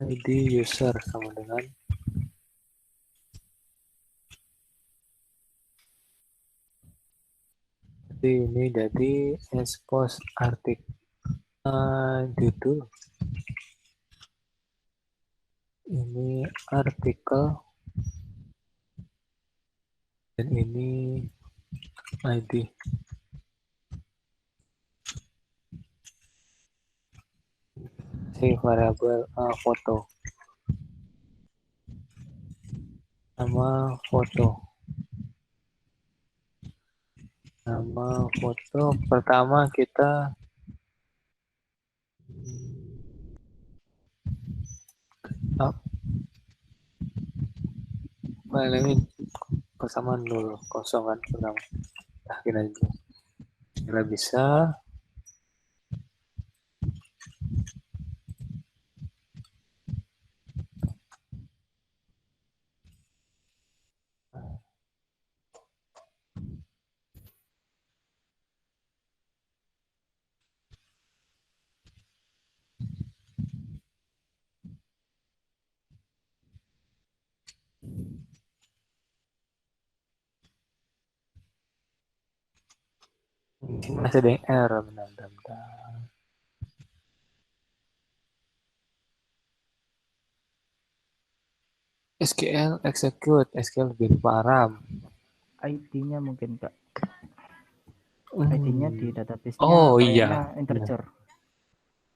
ID user sama dengan ini jadi expose artikel judul ini artikel Dan ini ID. Si variabel foto. Nama foto. Nama foto pertama kita ini pertama 0 kosong kan pertama. Nah, kita aja. Kira bisa. Masih ada yang error, bentar. SQL execute, SQL lebih parah. ID-nya mungkin Kak. ID-nya di database-nya Oh kayaknya iya, integer.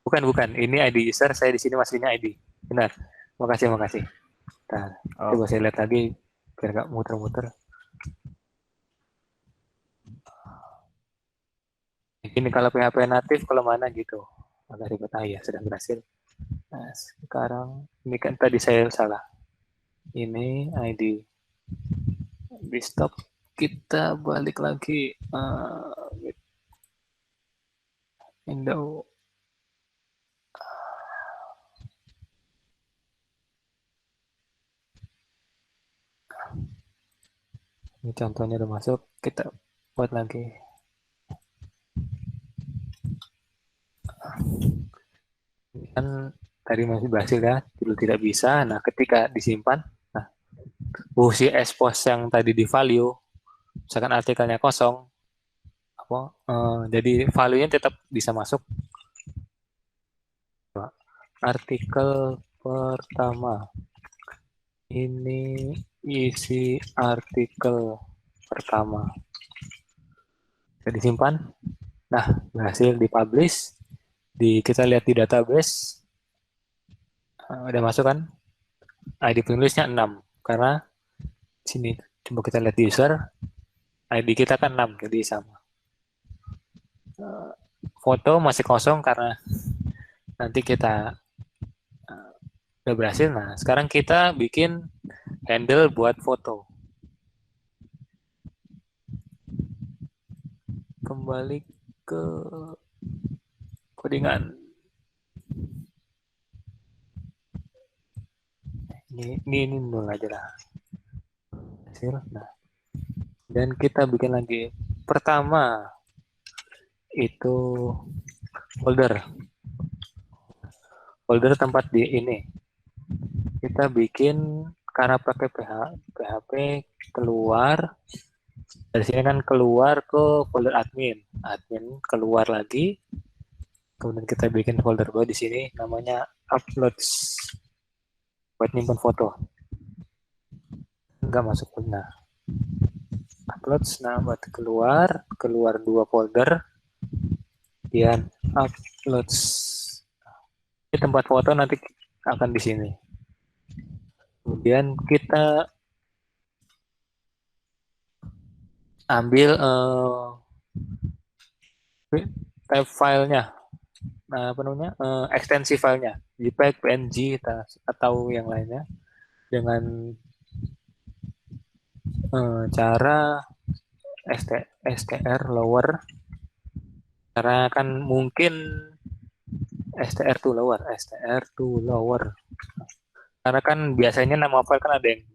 bukan. Ini ID user, saya di sini masuknya ID. Benar. Makasih. Nah, coba saya lihat lagi biar nggak muter-muter. Ini kalau PHP natif kalau mana gitu. Agak ribet. Ya sudah berhasil. Nah, sekarang ini kan tadi saya salah. Ini ID. Di stop kita balik lagi. Window. Ini contohnya udah masuk. Kita buat lagi. Kan tadi masih berhasil ya, dulu tidak bisa. Nah, ketika disimpan, nah, fungsi expose yang tadi di value, misalkan artikelnya kosong, jadi value-nya tetap bisa masuk. Artikel pertama, ini isi artikel pertama, bisa disimpan. Nah, berhasil dipublish. Kita lihat di database, udah masuk kan? ID penulisnya 6 karena sini coba kita lihat di user, ID kita kan 6 jadi sama. Foto masih kosong karena nanti kita udah berhasil. Nah, sekarang kita bikin handle buat foto. Kembali ke codingan. Ini nol aja lah. Nah, dan kita bikin lagi. Pertama itu folder tempat di ini. Kita bikin karena pakai PHP keluar dari sini kan keluar ke folder admin keluar lagi, kemudian kita bikin folder baru di sini namanya uploads buat nyimpan foto. Enggak masuk nah uploads, nah buat keluar 2 folder, kemudian uploads. Ini tempat foto nanti akan di sini. Kemudian kita ambil type filenya, ekstensi filenya, JPEG, PNG atau yang lainnya dengan cara str lower, karena kan mungkin str to lower karena kan biasanya nama file kan ada yang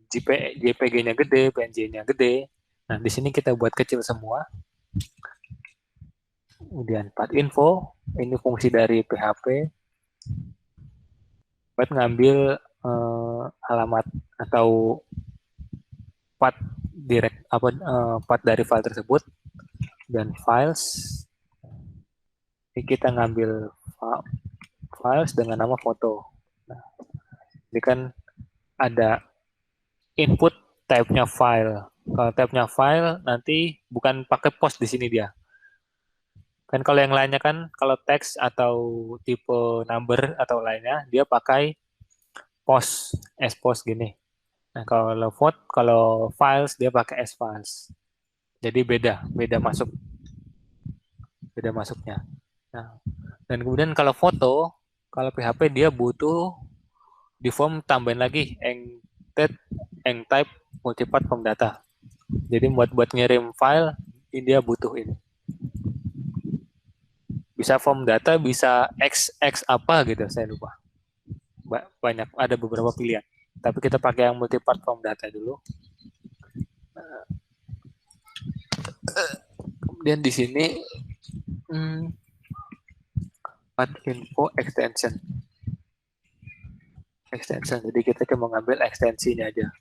JPG-nya gede, PNG-nya gede. Nah, di sini kita buat kecil semua. Kemudian path info, ini fungsi dari PHP buat ngambil alamat atau path path dari file tersebut. Dan files, ini kita ngambil files dengan nama foto. Nah, ini kan ada input type-nya file. Kalau type-nya file nanti bukan pakai post di sini dia. Kan kalau yang lainnya kan kalau teks atau tipe number atau lainnya dia pakai post, as post gini. Nah, kalau files dia pakai as files. Jadi beda masuknya. Nah, dan kemudian kalau foto, kalau PHP dia butuh di form tambahin lagi type multipart form data. Jadi buat ngirim file ini dia butuh ini. Bisa form data, bisa X apa gitu, saya lupa. Banyak, ada beberapa pilihan. Tapi kita pakai yang multipart form data dulu. Kemudian di sini info extension. Jadi kita cuma ngambil ekstensinya aja.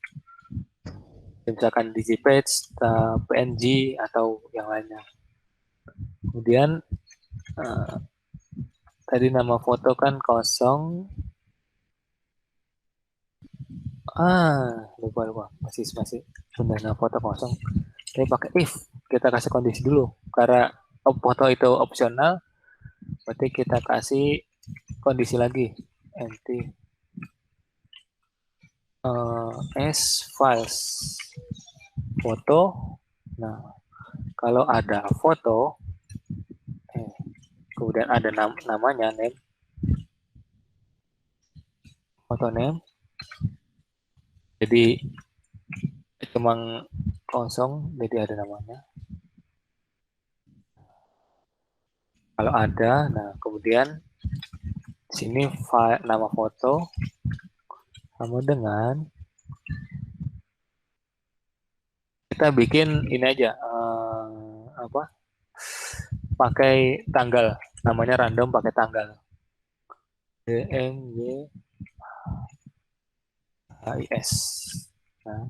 Misalkan digipage, PNG atau yang lainnya. Kemudian tadi nama foto kan kosong. Lupa. Masih benar nama foto kosong. Saya pakai if. Kita kasih kondisi dulu. Karena foto itu opsional, berarti kita kasih kondisi lagi. Empty as files foto. Nah, kalau ada foto, kemudian ada namanya name, foto name. Jadi cuma kosong, jadi ada namanya. Kalau ada, nah kemudian sini nama foto sama dengan kita bikin ini aja pakai tanggal, namanya random pakai tanggal DNYHIS. Nah,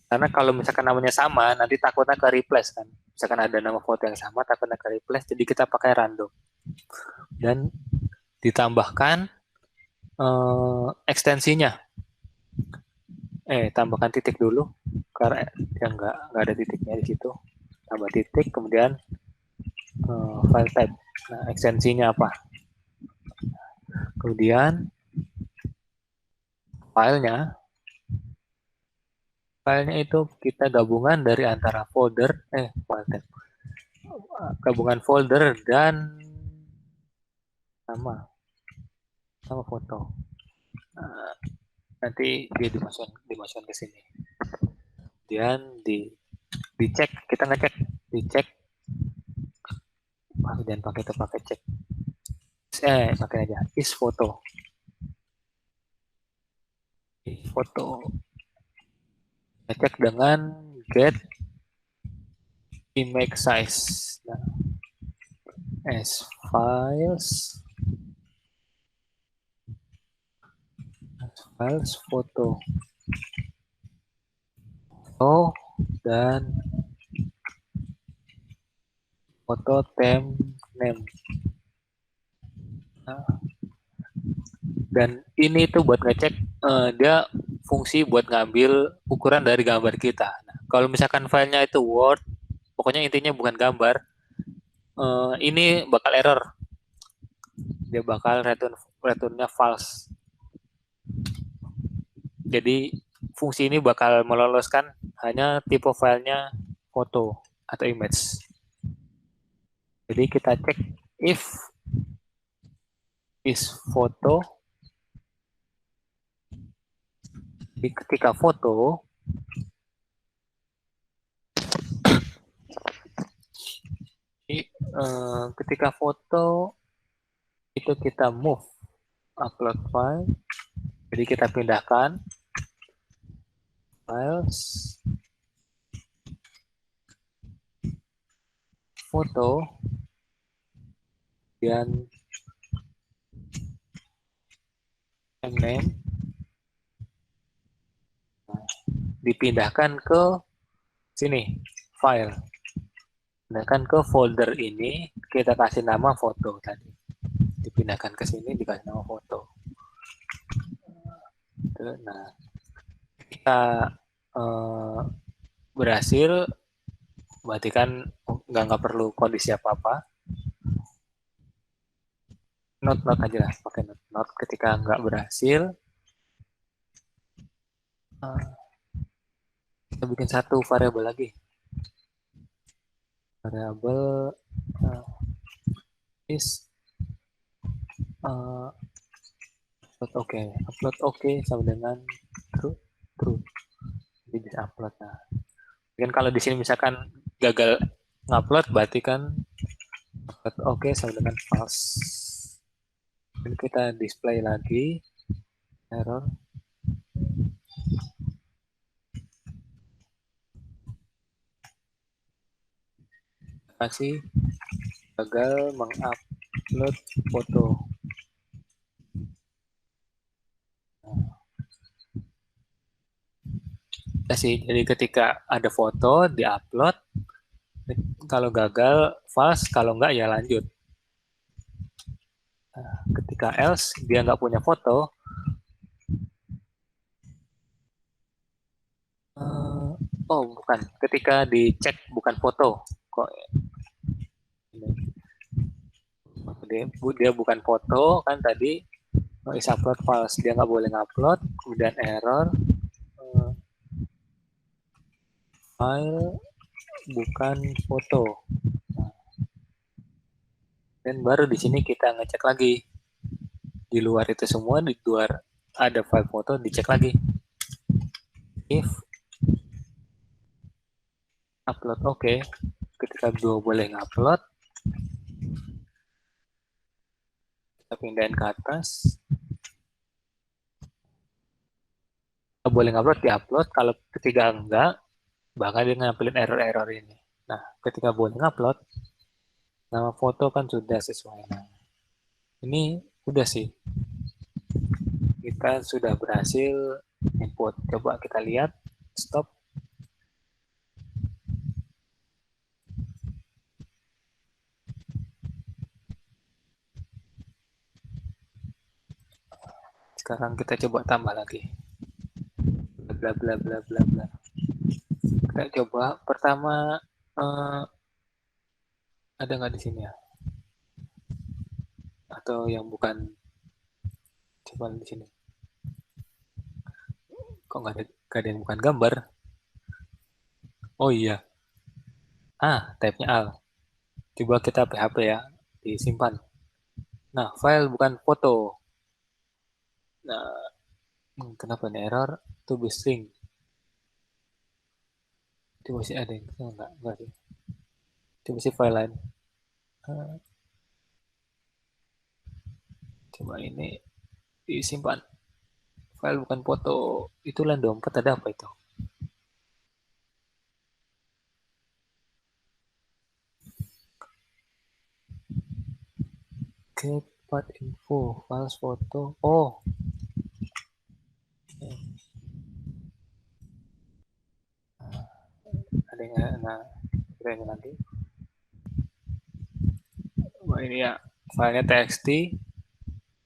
karena kalau misalkan namanya sama nanti takutnya ke replace kan, misalkan ada nama foto yang sama takutnya ke replace, jadi kita pakai random dan ditambahkan ekstensinya. Tambahkan titik dulu karena yang nggak ada titiknya di situ. Tambah titik, kemudian file type. Nah, ekstensinya apa? Kemudian filenya itu kita gabungan dari antara folder, file type. Gabungan folder dan nama foto. Nanti dia dimasukkan ke sini. Kemudian dicek, kita ngecek, dicek. Jangan pakai cek. Pakai aja is foto. Foto. Ngecek dengan get image size. Nah, as files foto. Dan foto name. Nah, dan ini tuh buat ngecek dia fungsi buat ngambil ukuran dari gambar kita. Nah, kalau misalkan filenya itu Word, pokoknya intinya bukan gambar, ini bakal error. Dia bakal returnnya false. Jadi fungsi ini bakal meloloskan hanya tipe filenya foto atau image. Jadi kita cek if is foto. Ketika foto itu kita move upload file. Jadi kita pindahkan files foto dan name dipindahkan ke sini file, pindahkan ke folder ini, kita kasih nama foto tadi, dipindahkan ke sini dikasih nama foto. Nah, kita eh, berhasil, berarti kan nggak perlu kondisi apa-apa. Not aja lah, pakai not ketika nggak berhasil. Kita bikin satu variabel lagi. Variabel is upload oke sama dengan true. Jadi bisa upload. Nah, kan kalau di sini misalkan gagal ngupload, berarti kan upload oke sama dengan false. Dan kita display lagi error. Kasih gagal mengupload foto. Ya sih, jadi ketika ada foto diupload, kalau gagal false, kalau enggak ya lanjut. Nah, ketika else dia nggak punya foto, bukan, ketika dicek bukan foto kok, dia bukan foto kan tadi, is upload false, dia nggak boleh ngupload, kemudian error file bukan foto. Dan baru di sini kita ngecek lagi, di luar itu semua, di luar ada file foto, dicek lagi if upload oke. Ketika dua boleh ngupload, kita pindahin ke atas, boleh ngupload diupload, kalau ketiga enggak bahkan dia ngampilin error-error ini. Nah, ketika boleh ngupload, nama foto kan sudah sesuai. Nah, ini udah sih, kita sudah berhasil input. Coba kita lihat, stop. Sekarang kita coba tambah lagi. Bla bla bla bla bla. Kita coba pertama, ada nggak di sini ya? Atau yang bukan, coba di sini. Kok nggak ada yang bukan gambar? Oh iya. Type-nya al. Coba kita PHP ya, disimpan. Nah, file bukan foto. Nah, kenapa ini error? To be string. Coba sih ada yang enggak sih. Coba sih file lain. Coba ini disimpan. File bukan foto. Itu Lando 4 ada apa itu? Get path info, files foto. Oh. Ada yang nanti. Wah, ini ya, filenya txt.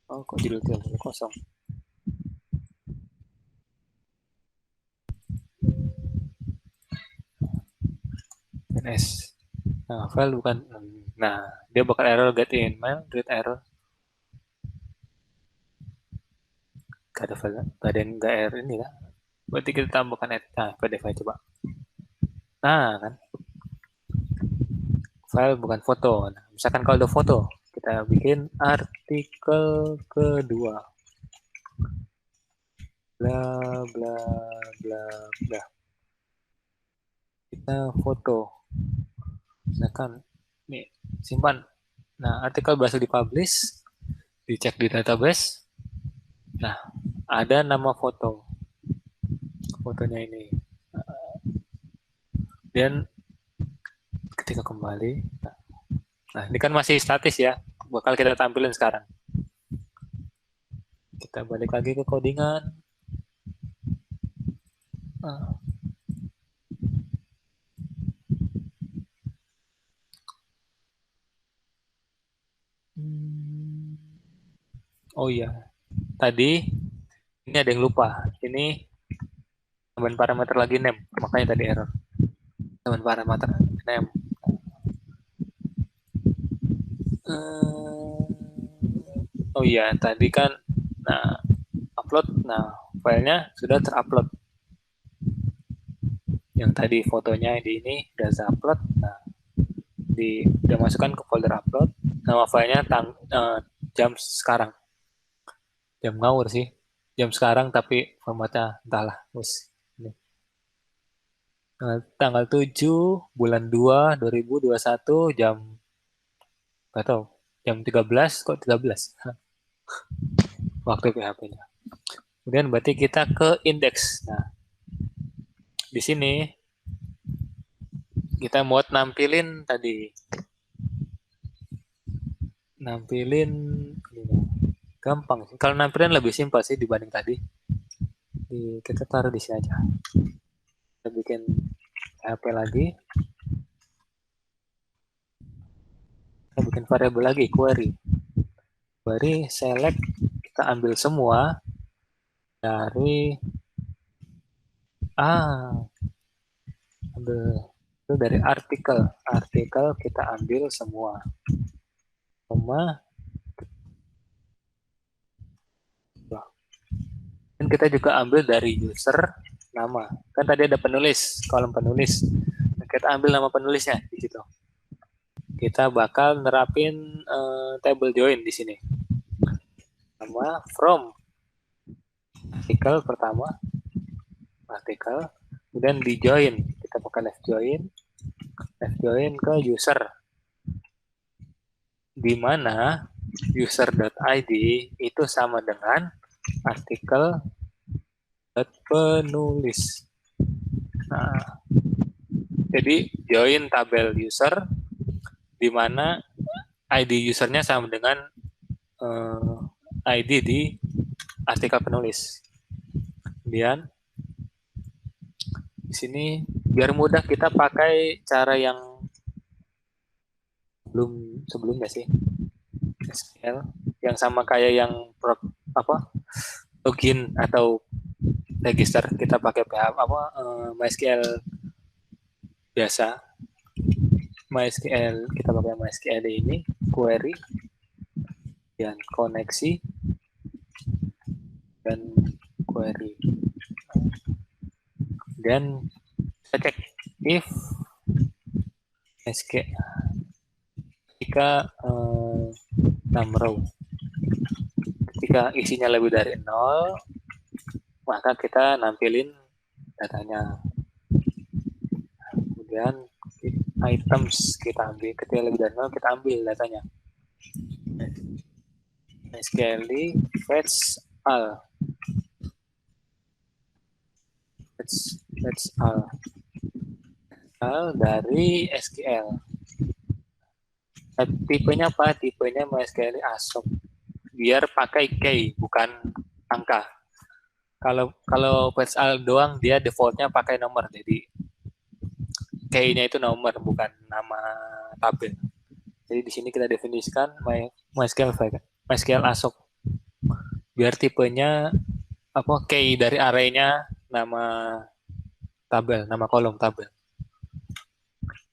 Oh, kok judul itu kosong. NS. Nah, file bukan. Nah, dia bakal error get in mail, read error. Gak ada file, gak ada yang gak error ini lah. Berarti kita tambahkan PDF aja coba. Nah, kan. File bukan foto. Nah, misalkan kalau ada foto, kita bikin artikel kedua. Bla bla bla bla. Kita foto. Misalkan nih, simpan. Nah, artikel berhasil dipublish, dicek di database. Nah, ada nama foto. Fotonya ini. Dan ketika kembali, nah ini kan masih statis ya, bakal kita tampilin sekarang. Kita balik lagi ke codingan. Oh iya, tadi ini ada yang lupa. Ini tambahin parameter lagi name, makanya tadi error. Tambahin parameter name. Oh iya, tadi kan, nah upload, nah filenya sudah terupload. Yang tadi fotonya di ini udah upload, nah udah masukkan ke folder upload. Nama filenya jam sekarang, jam ngawur sih, jam sekarang tapi formatnya entahlah, bos. Tanggal 7 bulan 2 2021 jam nggak tahu jam 13 kok 13 waktu PHP-nya. Kemudian berarti kita ke indeks. Nah, di sini kita mau nampilin tadi. Nampilin gampang. Kalau nampilin lebih simpel sih dibanding tadi. Kita taruh di sini aja. Kita bikin PHP lagi. Kita bikin variabel lagi, query. Query select, kita ambil semua dari itu dari artikel kita ambil semua, dan kita juga ambil dari user nama. Kan tadi ada penulis, kolom penulis, kita ambil nama penulisnya di situ. Kita bakal nerapin table join di sini, nama from artikel pertama, artikel, kemudian di join, kita pakai left join ke user, di mana user.id itu sama dengan artikel penulis. Nah, jadi join tabel user di mana ID usernya sama dengan ID di artikel penulis. Kemudian di sini biar mudah kita pakai cara yang sebelumnya sih, SQL yang sama kayak yang login atau register, kita pakai MySQL biasa. MySQL kita pakai MySQL ini, query dan koneksi dan query. Dan kita cek if SQL ketika row, ketika isinya lebih dari 0, maka kita nampilin datanya. Kemudian items kita ambil, ketika lebih dari 0 kita ambil datanya. SQL fetch all, fetch all dari SQL. Tipenya apa? Tipenya MySQL ASOP. Biar pakai key, bukan angka. Kalau fetch all doang, dia defaultnya pakai nomor. Jadi key-nya itu nomor, bukan nama tabel. Jadi di sini kita definisikan MySQL ASOP. Biar tipenya key dari array-nya nama tabel, nama kolom tabel.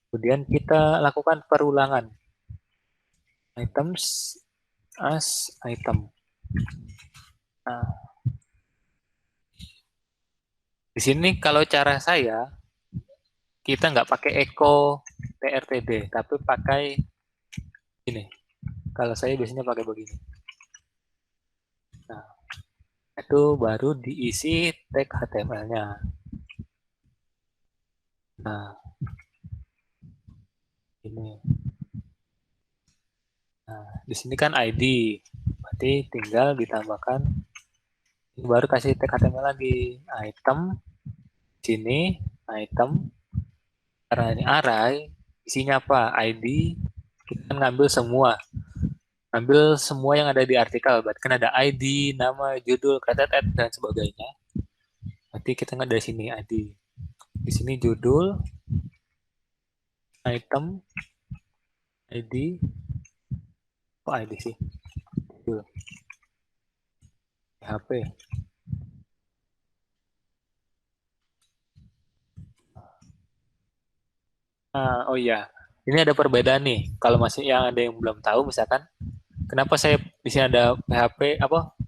Kemudian kita lakukan perulangan. Items as item. Nah, di sini kalau cara saya, kita nggak pakai echo trtd, tapi pakai ini. Kalau saya biasanya pakai begini. Nah, itu baru diisi tag HTML-nya. Nah, ini. Nah, di sini kan ID, berarti tinggal ditambahkan, baru kasih tag HTML lagi, item, sini, item, karena ini array, isinya apa? ID, kita ngambil semua yang ada di artikel, berarti kan ada ID, nama, judul, kata tag, dan sebagainya. Berarti kita nggak dari sini ID. Di sini judul, item, ID, ID sih? Judul. PHP. Oh iya, ini ada perbedaan nih. Kalau masih yang ada yang belum tahu, misalkan, kenapa saya di sini ada PHP apa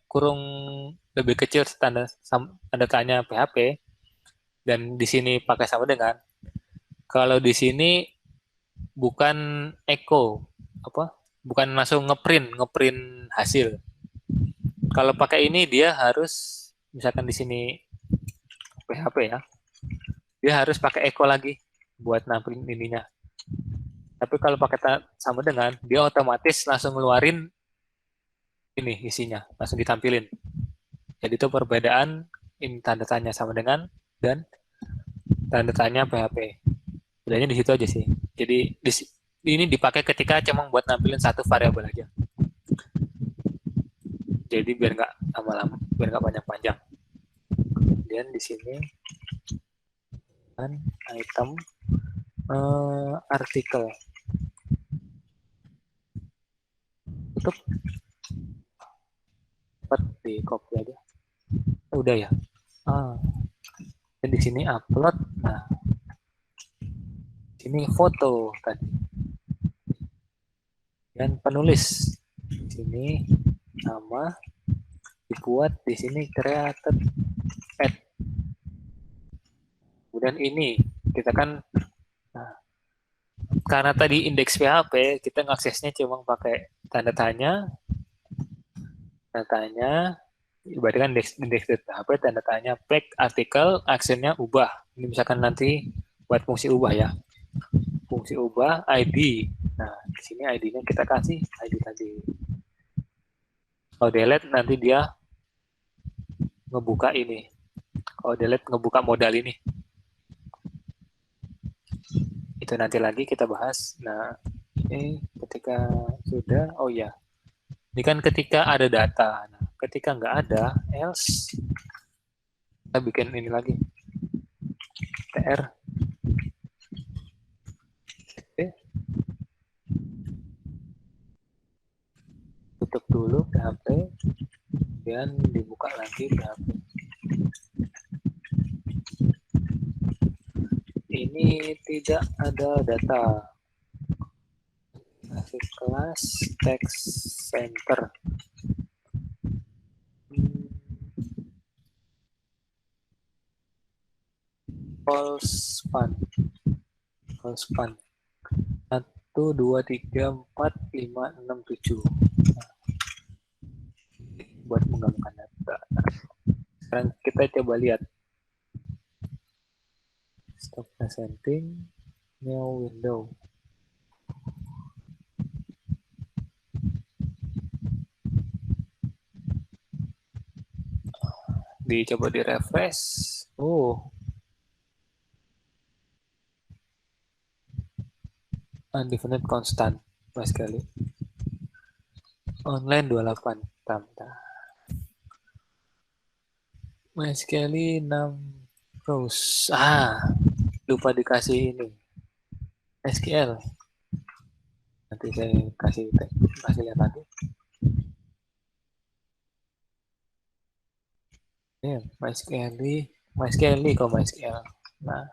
kurung lebih kecil tanda tanya PHP dan di sini pakai sama dengan. Kalau di sini bukan echo apa? Bukan langsung ngeprint ngeprint hasil. Kalau pakai ini dia harus misalkan di sini PHP ya, dia harus pakai echo lagi buat nampilin ininya. Tapi kalau pakai sama dengan, dia otomatis langsung ngeluarin ini isinya, langsung ditampilin. Jadi itu perbedaan ini tanda tanya sama dengan dan tanda tanya PHP. Bedanya di situ aja sih. Jadi ini dipakai ketika cuma buat nampilin satu variabel aja. Jadi biar nggak lama-lama, biar nggak panjang-panjang. Kemudian di sini kan item artikel. Tutup. Cepat di copy aja. Udah ya. Dan di sini upload. Nah, sini foto tadi. Dan penulis. Di sini nama dibuat di sini created add. Kemudian ini kita kan karena tadi indeks PHP kita ngaksesnya cuma pakai tanda tanya ibaratnya kan indeks PHP tanda tanya break artikel actionnya ubah. Ini misalkan nanti buat fungsi ubah ya, fungsi ubah ID. Nah di sini ID-nya kita kasih ID tadi. Kalau delete nanti dia ngebuka ini. Kalau delete ngebuka modal ini. Itu nanti lagi kita bahas. Nah, ini ketika sudah, oh ya, ini kan ketika ada data. Nah, ketika nggak ada, else, kita bikin ini lagi. TR. Oke. Tutup dulu PHP, dan dibuka lagi PHP. Ini tidak ada data. Kasih kelas text center. False span. 1, 2, 3, 4, 5, 6, 7. Buat menggabungkan data. Sekarang kita coba lihat. Stop presenting. New window. Dicoba di refresh. Oh. Undefined constant. Mas sekali. Online 28. Tambah. Mas sekali 6 rows. Lupa dikasih ini. SQL. Nanti saya kasih lihat lagi. Ya, MySQL kok MySQL. Nah.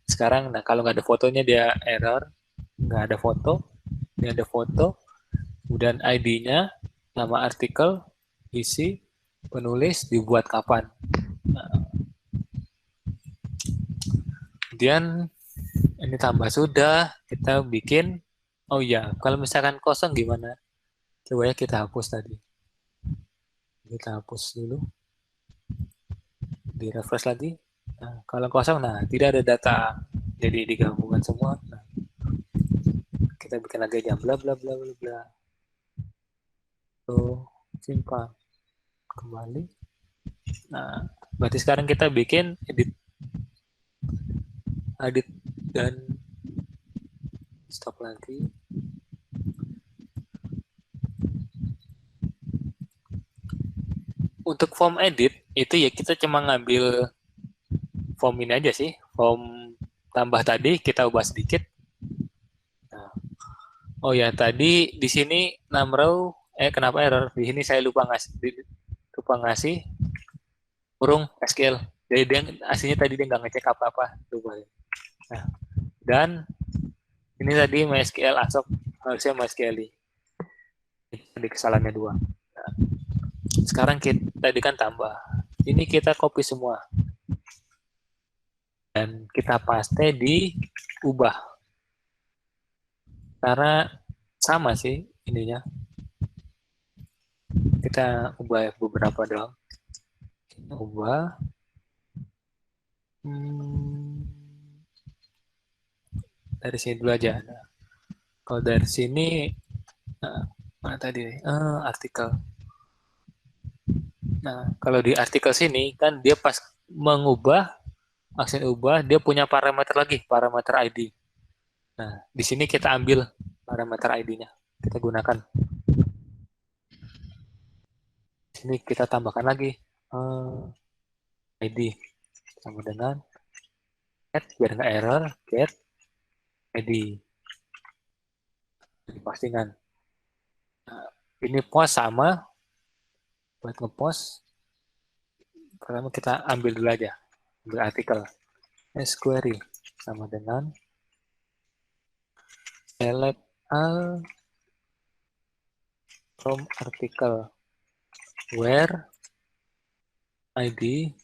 Sekarang, kalau nggak ada fotonya dia error. Nggak ada foto. Ini ada foto. Kemudian ID-nya, nama artikel, isi, penulis, dibuat kapan. Kemudian ini tambah sudah, kita bikin. Oh iya, kalau misalkan kosong gimana? Coba ya kita hapus tadi. Kita hapus dulu. Di refresh lagi. Nah, kalau kosong, tidak ada data. Jadi digabungkan semua. Nah, kita bikin lagi aja bla bla bla bla bla. Tuh, simpan. Kembali. Nah, berarti sekarang kita bikin edit dan stop lagi. Untuk form edit itu ya kita cuma ngambil form ini aja sih, form tambah tadi kita ubah sedikit. Nah. Oh ya tadi di sini 6 row kenapa error? Di sini saya lupa ngasih kurung SQL. Jadi dia aslinya tadi dia nggak ngecek apa-apa. Nah, dan ini tadi MySQL ASOC, harusnya MySQL. Jadi kesalahannya 2. Nah, sekarang kita tadi kan tambah. Ini kita copy semua. Dan kita paste di ubah. Karena sama sih ininya. Kita ubah beberapa doang. Kita ubah. Dari sini dulu aja. Nah, kalau dari sini, mana tadi? Artikel. Nah, kalau di artikel sini kan dia pas mengubah, aksen ubah, dia punya parameter lagi, parameter ID. Nah, di sini kita ambil parameter ID-nya. Kita gunakan. Di sini kita tambahkan lagi ID sama dengan get, biar nggak error, get ID. Di postingan. Nah, ini post sama. Buat ngepost, pertama kita ambil dulu aja. Ambil artikel. SQuery sama dengan select all from article where ID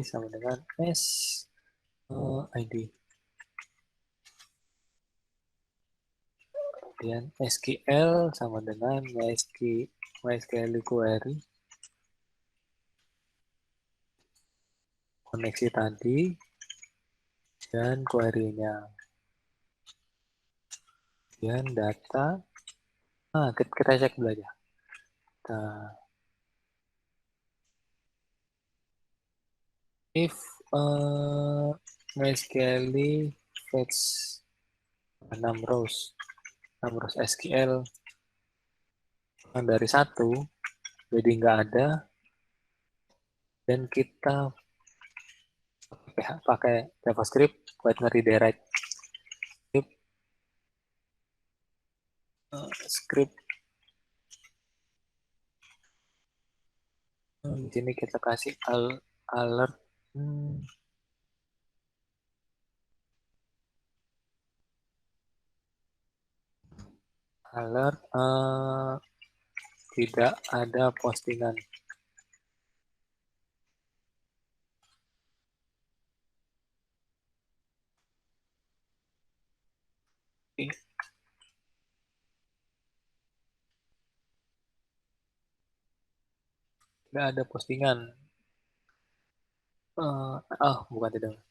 sama dengan ID. Kemudian SQL sama dengan MySQL query. Koneksi tadi dan query-nya. Kemudian data. Kita cek dulu aja. If MySQL fetch 6 rows SQL dari 1 jadi nggak ada, dan kita pakai JavaScript buat nge-redirect script. Di sini kita kasih alert tidak ada postingan. Tidak ada postingan. Bukan tidak.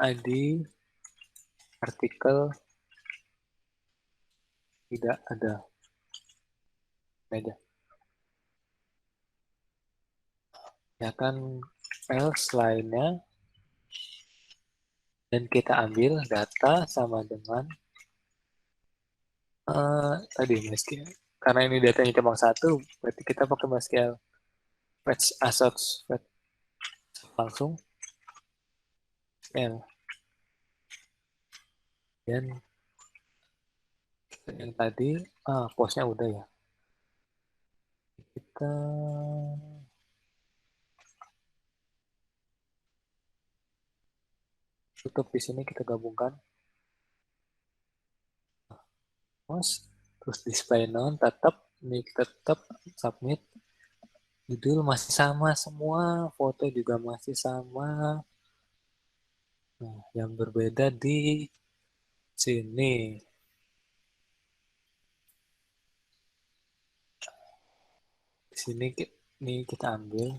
ID artikel tidak ada. Beda. Ya kan, else lainnya, dan kita ambil data sama dengan tadi MySQL. Karena ini datanya cuma 1, berarti kita pakai MySQL fetch assets langsung SQL. Dan yang tadi postnya udah ya. Kita tutup di sini, kita gabungkan post, terus display none, tetap submit. Judul masih sama semua, foto juga masih sama. Nah, yang berbeda di sini. Di sini nih kita ambil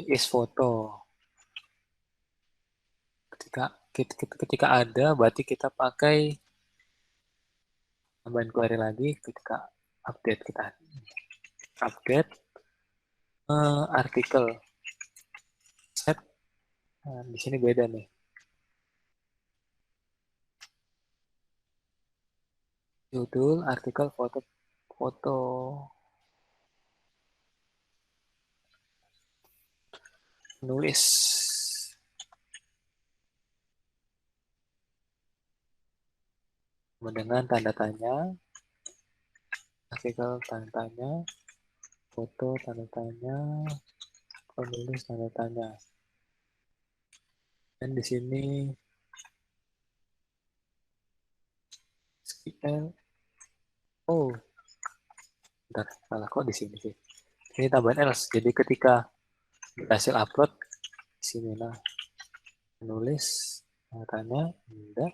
is foto. Ketika ada, berarti kita pakai tambahin query lagi. Ketika update, kita update artikel set. Nah, di sini beda nih. Judul artikel foto. Nulis. Dengan tanda tanya. artikel tanda tanya, foto tanda tanya, penulis tanda tanya. Dan di sini SQL. Oh, bentar, salah kok di sini sih. Ini tambahan else. Jadi ketika hasil upload di sini nah penulis tanda tanya, enggak.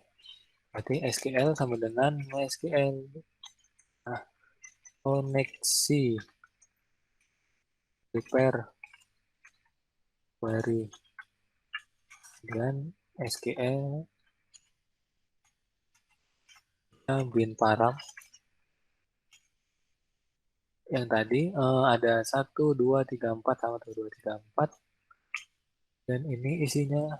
Berarti SQL sama dengan MySQL. Nah, koneksi, prepare, query, dan SQL, bin param. Yang tadi ada 1, 2, 3, 4, 1, 2, 3, 4. Dan ini isinya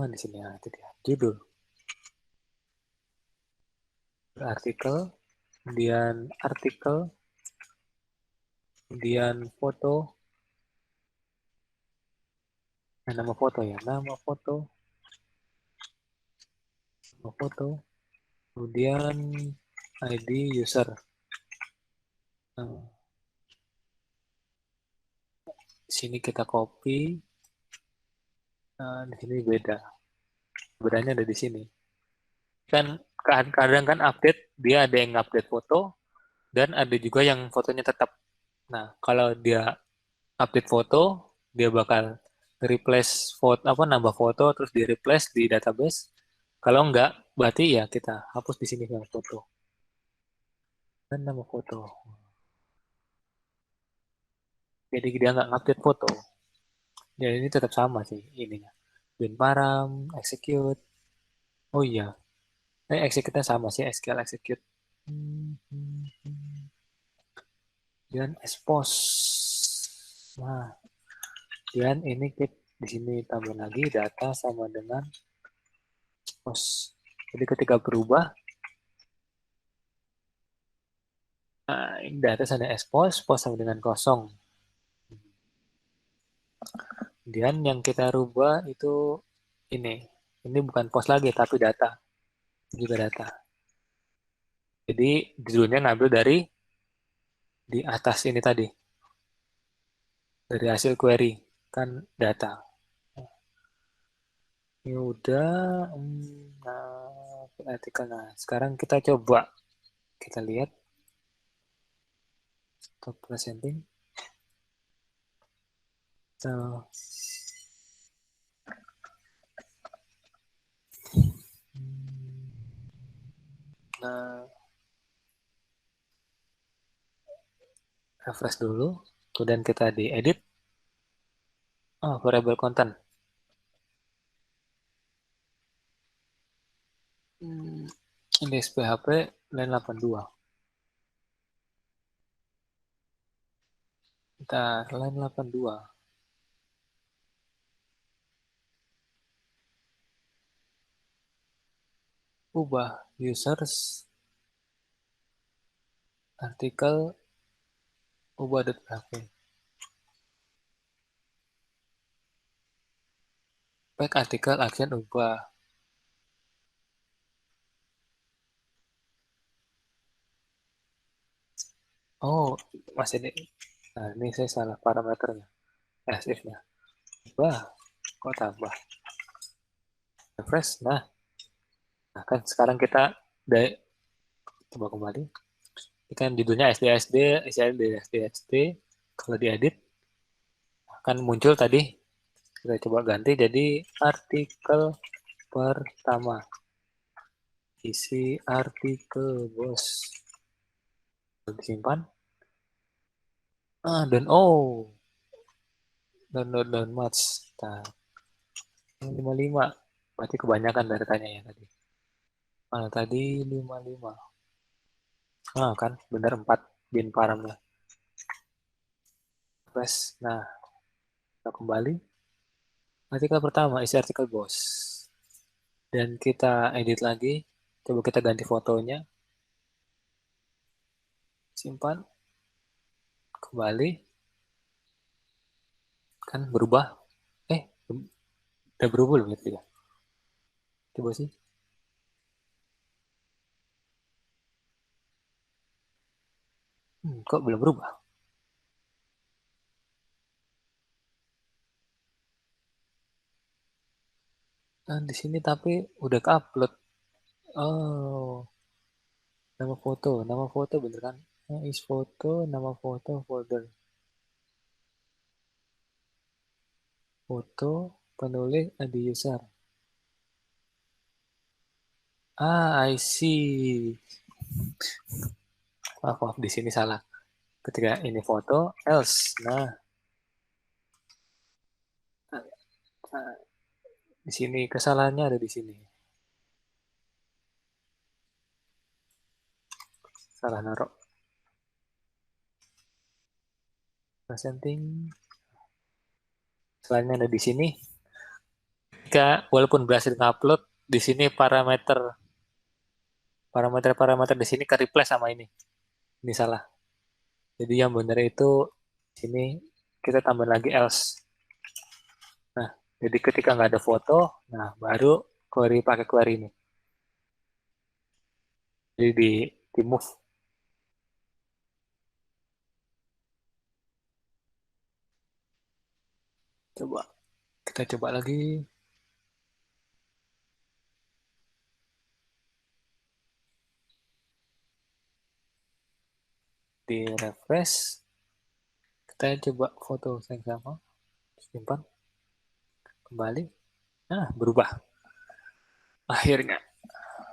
di sini ya, itu dia. Judul, artikel, kemudian foto, nama foto ya, nama foto, kemudian ID user. Nah, di sini kita copy. Nah, di sini beda. Bedanya ada di sini. Kan kadang kan update, dia ada yang update foto, dan ada juga yang fotonya tetap. Nah, kalau dia update foto, dia bakal replace foto, nambah foto, terus di replace di database. Kalau enggak, berarti ya kita hapus di sini yang foto. Dan nama foto. Jadi dia nggak update foto. Jadi ini tetap sama sih ininya. Bin param, execute. Oh iya, execute-nya sama sih, SQL execute. Dan expose. Nah, dan ini kita di sini tambah lagi data sama dengan expose. Jadi ketika berubah, nah, ini data sama expose, expose sama dengan kosong. Dan yang kita rubah itu ini bukan post lagi tapi data, juga data. Jadi judulnya ngambil dari di atas ini tadi, dari hasil query kan data. Ini udah, nah, artikel. Nah, sekarang kita coba kita lihat stop presenting. So, nah, refresh dulu, kemudian kita di edit. Oh, variable content. Index PHP line 82. Kita line 82. Ubah users artikel ubah.php. Back artikel action ubah. Oh, masih ini. Nah, ini saya salah parameternya. If-nya. Ubah. Kok tambah? Refresh. Nah, kan sekarang kita coba kembali. Ini kan judulnya SDSD, SDSD. Kalau diedit, akan muncul tadi. Kita coba ganti jadi artikel pertama. Isi artikel, bos. Disimpan. Dan download match. Nah, 55. Berarti kebanyakan datanya ya tadi. Tadi 55. Kan benar 4 bin paramnya. Press. Nah, kita kembali. Artikel pertama, isi artikel bos. Dan kita edit lagi. Coba kita ganti fotonya. Simpan. Kembali. Kan berubah. Udah berubah belum ya? Coba sih. Kok belum berubah? Nah, di sini tapi udah ke-upload. Oh, nama foto bener kan? Is foto, nama foto, folder. Foto, penulis, ada user. I see. Maaf, di sini salah. Ketika ini foto, else. Nah, di sini kesalahannya ada di sini. Salah naruh. Presenting. Selainnya ada di sini. Walaupun berhasil ngupload, di sini parameter di sini ke replace sama ini. Ini salah. Jadi yang benar itu sini kita tambah lagi else. Nah, jadi ketika nggak ada foto, nah baru pakai query ini. Jadi di move. Kita coba lagi. Di refresh. Kita coba foto yang sama. Simpan. Kembali. Nah, berubah. Akhirnya.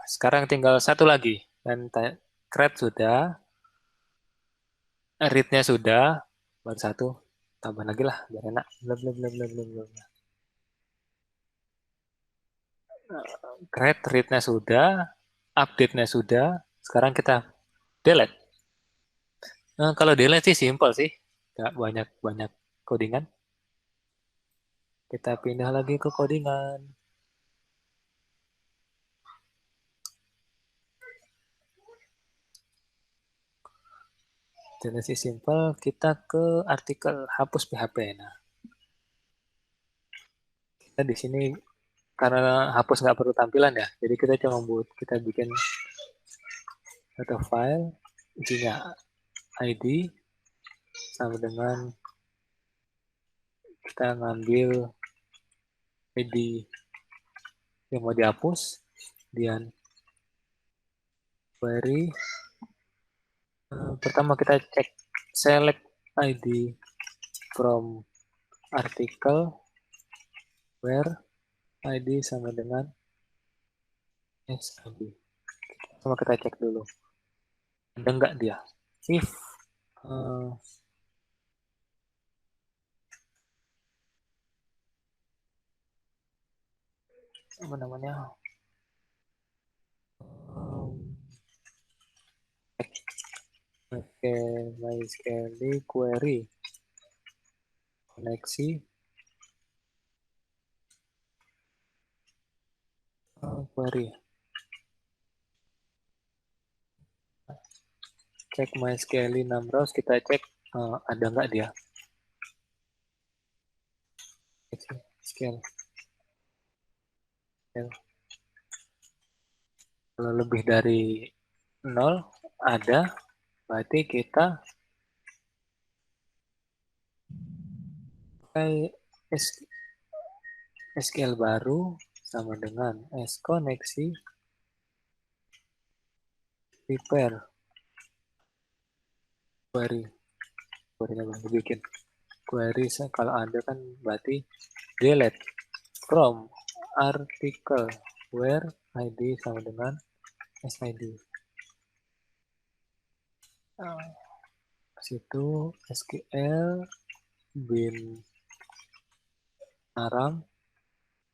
Sekarang tinggal satu lagi. Dan create sudah. Read-nya sudah. Baru satu. Tambah lagi lah. Biar enak. Create, read-nya sudah. Update-nya sudah. Sekarang kita delete. Nah, kalau delete sih simple sih. Nggak banyak codingan. Kita pindah lagi ke codingan. Delete sih simple. Kita ke artikel hapus PHP. Nah, kita di sini karena hapus nggak perlu tampilan ya. Jadi kita bikin satu file. Isinya ID sama dengan kita ngambil ID yang mau dihapus, kemudian query. Pertama kita cek select ID from article where ID sama dengan SID. Sama kita cek dulu. Ada nggak dia? If apa namanya? Oke, MySQL query koneksi query cek MySQL numbers, kita cek ada nggak dia SQL. Kalau lebih dari 0 ada, berarti kita pakai SQL baru sama dengan koneksi prepare query baru bikin query. Kalau ada kan berarti delete from article where ID sama dengan SID. Situ SQL bin aram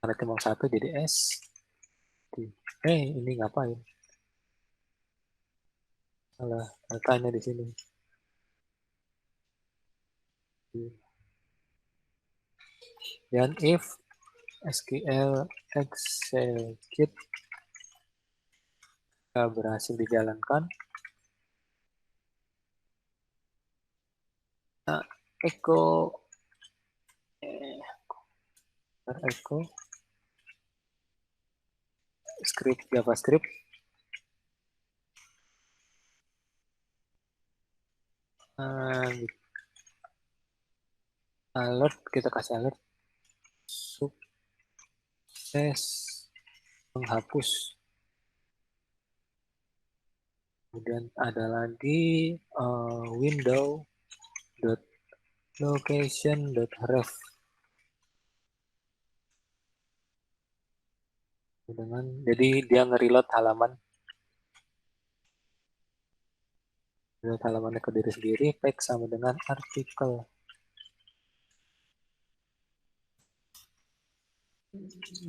karena cuma satu jadi S. Ini ngapain? Salah datanya di sini. Dan if SQL execute berhasil dijalankan, echo script JavaScript. Alert, kita kasih alert. Sukses menghapus. Kemudian ada lagi window.location.ref. Jadi dia nge-reload halamannya ke diri sendiri, page sama dengan artikel.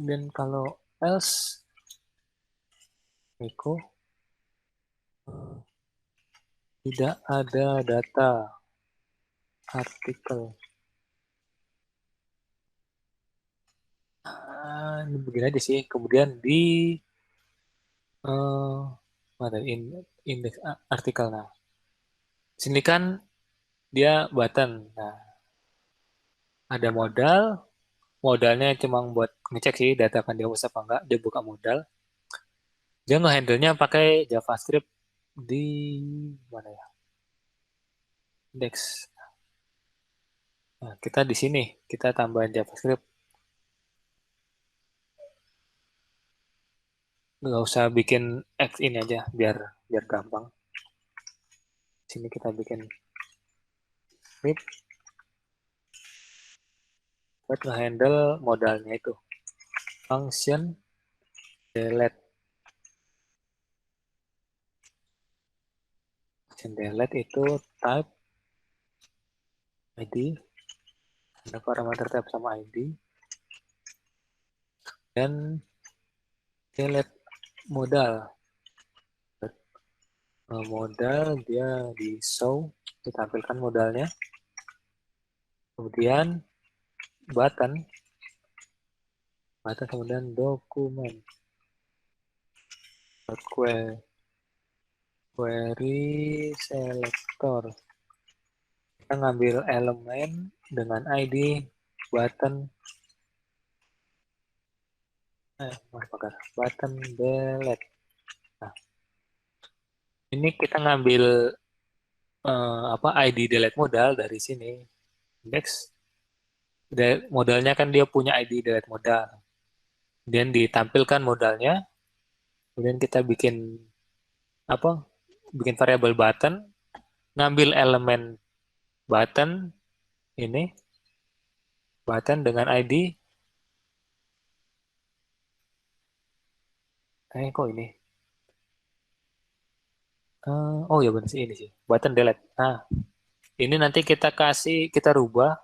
Dan kalau else echo tidak ada data artikel. Ini begini aja sih. Kemudian di indeks artikel. Nah, sini kan dia button. Nah, ada modalnya cuma buat ngecek sih data kan dia usah apa enggak. Dia buka modal. Dia nge-handle-nya pakai JavaScript di mana ya? Index. Nah, kita di sini kita tambahin JavaScript. Nggak usah bikin X ini aja biar gampang. Sini kita bikin script buat nge-handle modalnya itu. Function delete. Function delete itu type ID, ada parameter type sama ID, dan delete modal. Modal dia di show, ditampilkan modalnya. Kemudian button kemudian dokumen. Query selector. Kita ngambil elemen dengan ID button delete. Nah, ini kita ngambil ID delete modal dari sini. Index modalnya kan dia punya ID delete modal. Kemudian ditampilkan modalnya. Kemudian kita bikin variabel button, ngambil elemen button ini, button dengan ID. Kok ini? Oh ya benar sih ini sih, button delete. Nah, ini nanti kita rubah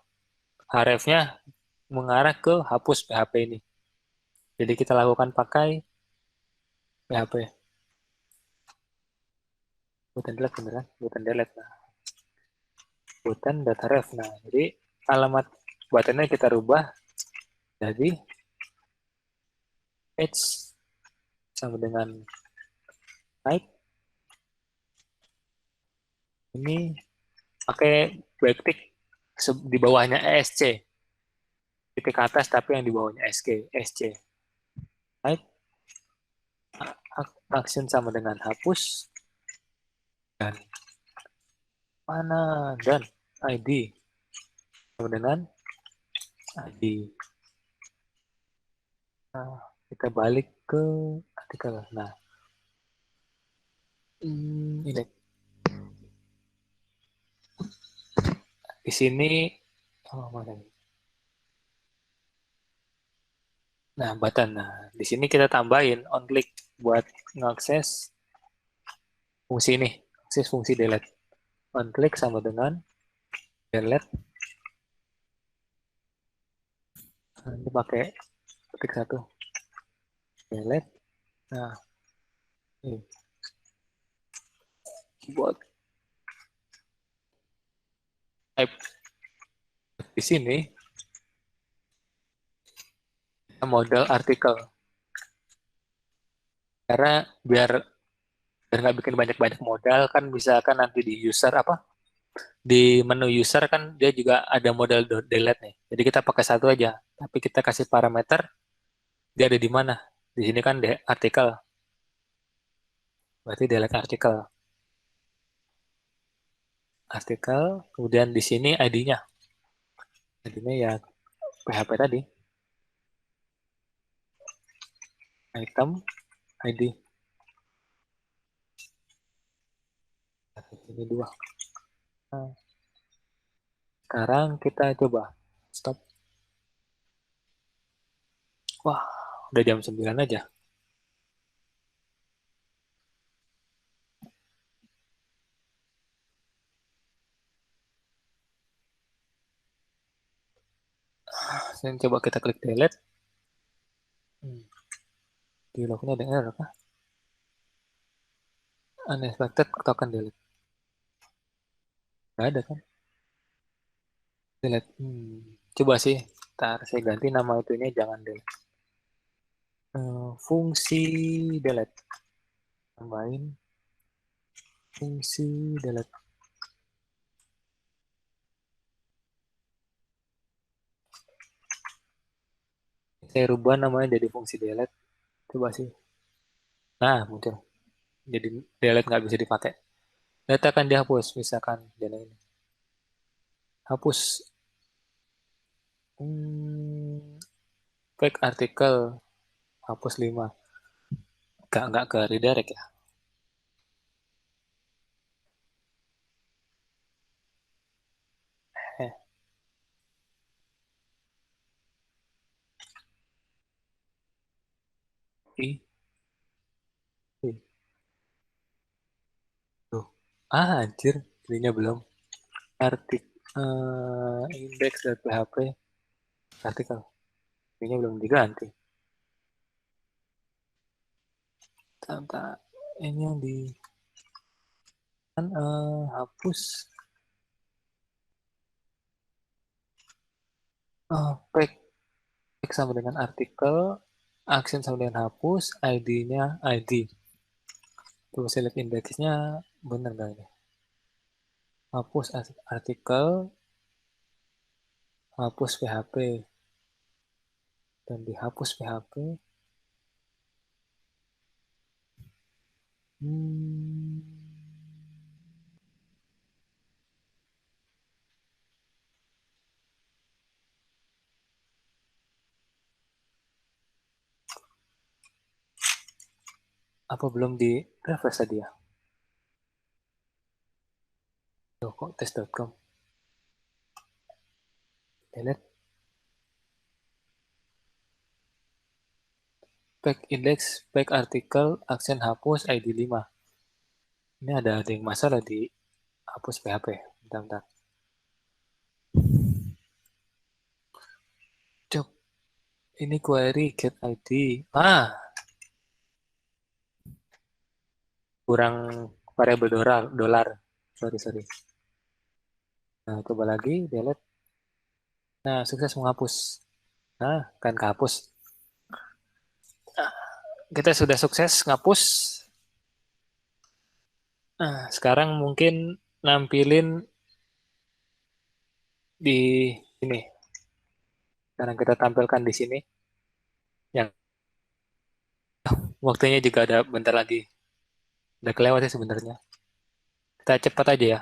href-nya mengarah ke hapus PHP ini. Jadi kita lakukan pakai PHP. Button delete beneran, button delete. Nah, button.ref. Nah, jadi alamat buttonnya kita rubah jadi page sama dengan type. Ini pakai backtick di bawahnya ESC. Titik atas tapi yang di bawahnya SC. Type action sama dengan hapus dan mana dan ID sama dengan ID. Nah, kita balik ke artikel. Nah, ini di sini mana ini? Nah, button. Nah, di sini kita tambahin on click buat ngakses fungsi ini, akses fungsi delete. On click sama dengan delete. Nah, ini pakai ketik 1. Delete. Nah, ini. Buat type di sini modal artikel. Karena biar nggak bikin banyak-banyak modal kan, misalkan nanti di user di menu user kan dia juga ada modal delete nih. Jadi kita pakai satu aja, tapi kita kasih parameter dia ada di mana. Di sini kan artikel, berarti delete artikel. Artikel, kemudian di sini ID-nya. ID-nya ya PHP tadi. Item, ID. Ini 2. Nah, sekarang kita coba. Stop. Wah, udah jam 9 aja. Sekarang coba kita klik delete. Di lognya ada error apa? Unexpected token delete. Nggak ada kan? Delete. Coba sih. Ntar saya ganti nama itunya jangan delete. Fungsi delete. Tambahin fungsi delete. Saya rubah namanya jadi fungsi delete. Coba sih. Nah, muncul. Jadi delete nggak bisa dipakai. Data akan dihapus, misalkan dana ini. Hapus. Fake artikel. Hapus 5. Nggak ke redirect ya. Eh. Tuh. Anjir. Ininya belum. Index.php artikel. Ininya belum diganti. Tak. Ini yang di kan hapus. Back sama dengan artikel, action sama dengan hapus, ID-nya ID. Tuh select indexnya bener nggak ini? Hapus artikel, hapus PHP, dan dihapus PHP. Apa belum di refresh tadi ya? Tuh kok test.com. Delete. Back index, back artikel, action hapus, ID 5. Ini ada yang masalah di hapus PHP. Bentar. Cuk. Ini query get ID. Kurang variabel dolar. Sorry. Nah, coba lagi, delete. Nah, sukses menghapus. Nah, kan kehapus. Kita sudah sukses ngapus. Nah, sekarang mungkin nampilin di sini. Sekarang kita tampilkan di sini. Yang waktunya juga ada bentar lagi. Udah kelewat ya sebenarnya. Kita cepat aja ya.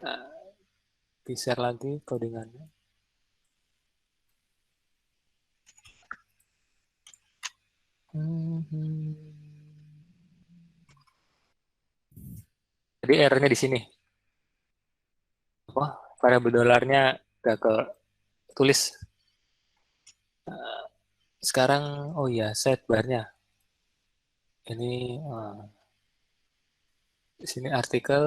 Nah, di-share lagi codingannya. Jadi errornya di sini. Variabel dolarnya gak ke tulis. Sekarang, oh iya, sidebar-nya. Ini di sini artikel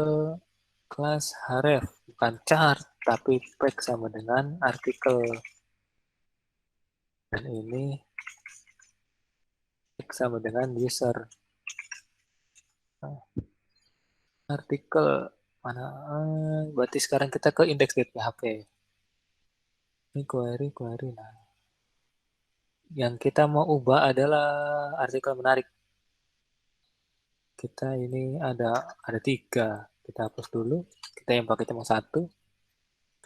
kelas href, bukan chart, tapi pack sama dengan artikel. Dan ini pack sama dengan user. Artikel mana? Berarti sekarang kita ke index.php. Ini query. Nah, yang kita mau ubah adalah artikel menarik. Kita ini ada 3. Kita hapus dulu. Kita yang pakai cuma 1.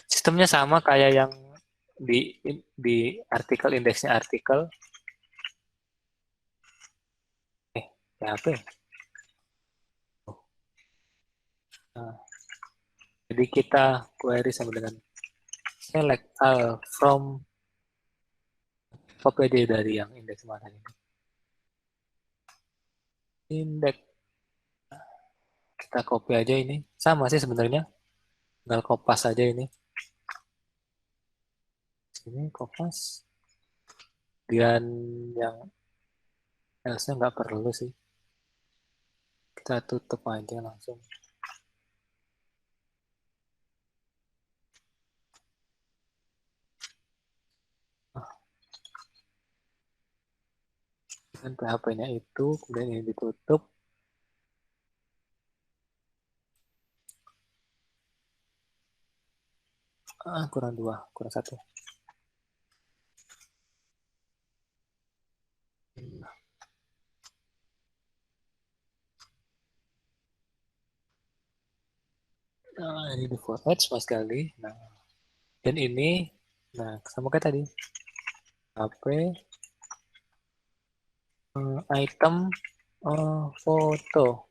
Sistemnya sama kayak yang di artikel, indeksnya artikel. PHP. Nah, jadi kita query sama dengan select all from, copy aja dari yang indeks mana ini. Indeks, kita copy aja ini. Sama sih sebenarnya. Tinggal kopas aja ini. Sini kopas. Dan yang else-nya nggak perlu sih. Kita tutup aja langsung. Dan PHP-nya itu, kemudian ini ditutup. Kurang 2, kurang 1. Nah, ini di format sama sekali. Nah, dan ini, nah, sama kayak tadi. HP, item, foto.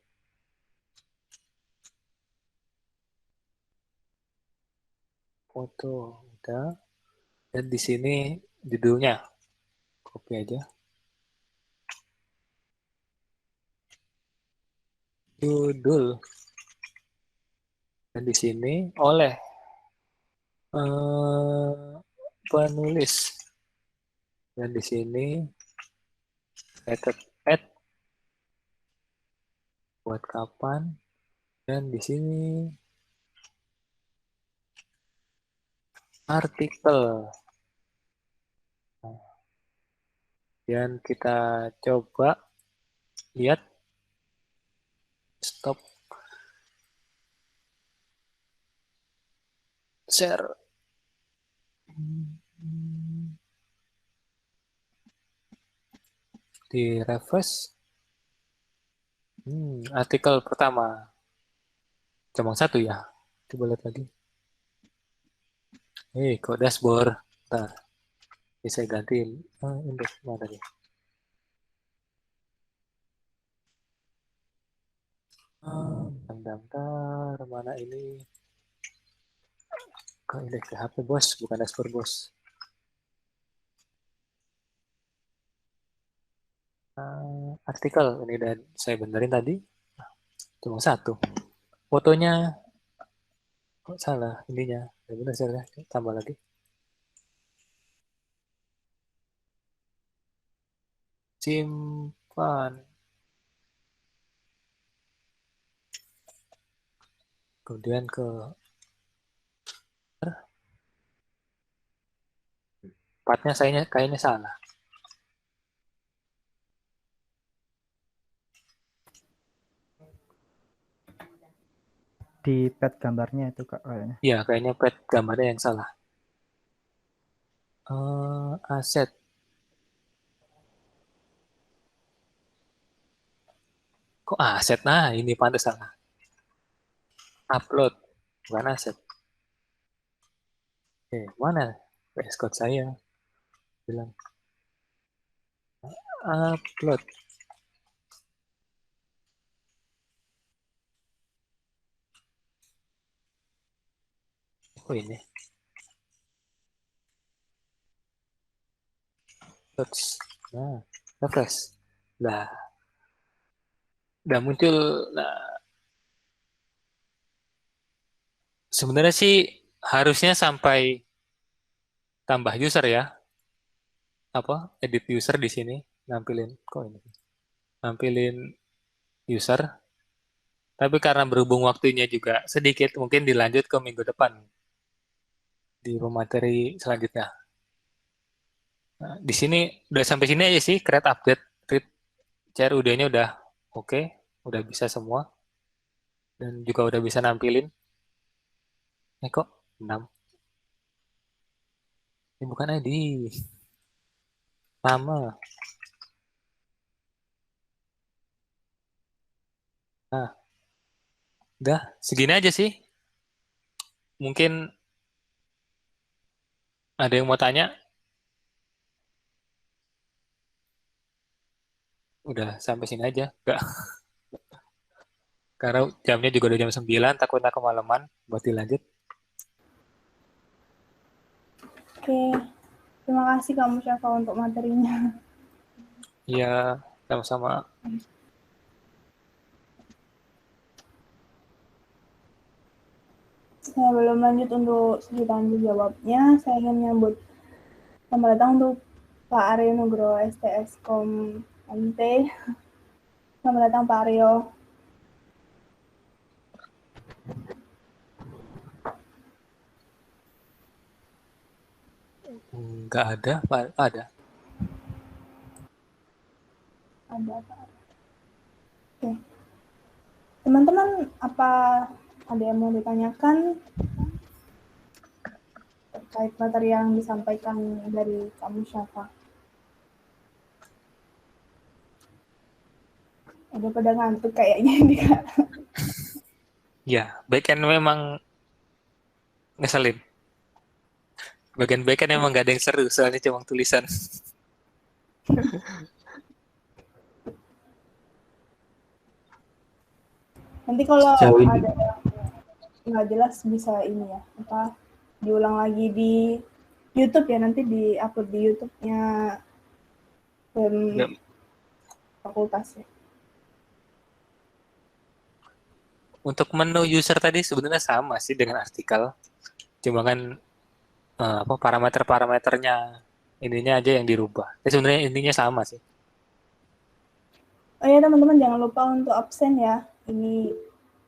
Foto, udah. Dan di sini judulnya, copy aja. Judul. Dan di sini oleh penulis. Dan di sini stated at buat kapan. Dan di sini artikel. Dan kita coba lihat stop share. Di refresh. Artikel pertama. Cuma 1 ya. Coba lihat lagi. Kok dashboard. Bentar. Ini saya ganti indeks mana tadi. Bentar, mana ini? Kok indeks PHP bos, bukan dashboard bos. Artikel ini dan saya benerin tadi. Cuma 1. Fotonya kok salah ininya. Ya benar saya tambah lagi. Simpan. Kemudian ke partnya saya kayaknya salah. Di pet gambarnya itu Kak kayaknya. Iya, kayaknya pet gambarnya yang salah. Aset. Kok aset? Nah, ini pantas salah. Upload, bukan aset. Mana VS Code saya? Bilang upload. Oh ini. Nah, refresh. Nah, udah muncul. Nah, sebenarnya sih harusnya sampai tambah user ya. Apa? Edit user di sini. Nampilin. Kok ini? Nampilin user. Tapi karena berhubung waktunya juga sedikit, mungkin dilanjut ke minggu depan. Di pemateri selanjutnya. Nah, di sini udah sampai sini aja sih, create update, read CRUD-nya udah oke, udah bisa semua. Dan juga udah bisa nampilin. Kok 6? Ini bukan ID. Lama. Nah, udah segini aja sih. Mungkin ada yang mau tanya? udah sampai sini aja. Nggak, karena jamnya juga udah jam 9, takutnya kemalaman buat dilanjut. Oke, terima kasih kamu Syafa untuk materinya. Iya, sama-sama. Saya belum lanjut untuk sesi tanya jawabnya. Saya ingin menyambut selamat datang untuk Pak Aryo Nugroho STS Kom MT. Selamat datang Pak Aryo. Nggak ada, Pak. Ada. Ada Pak. Oke. Teman-teman, apa ada yang mau ditanyakan terkait materi yang disampaikan dari kamu Syafa? Ada pada ngantuk kayaknya ini Kak. Ya, backend memang ngeselin. Bagian backend emang nggak ada yang seru, soalnya cuma tulisan. Nanti kalau Sejauh ini. ada yang nggak jelas bisa ini ya, apa diulang lagi di YouTube ya, nanti di-upload di YouTube-nya Ya, fakultas ya. untuk menu user tadi sebenarnya sama sih dengan artikel. Cuma kan apa parameter-parameternya ininya aja yang dirubah. Sebenarnya intinya sama sih. Oh ya teman-teman, jangan lupa untuk absen ya. Ini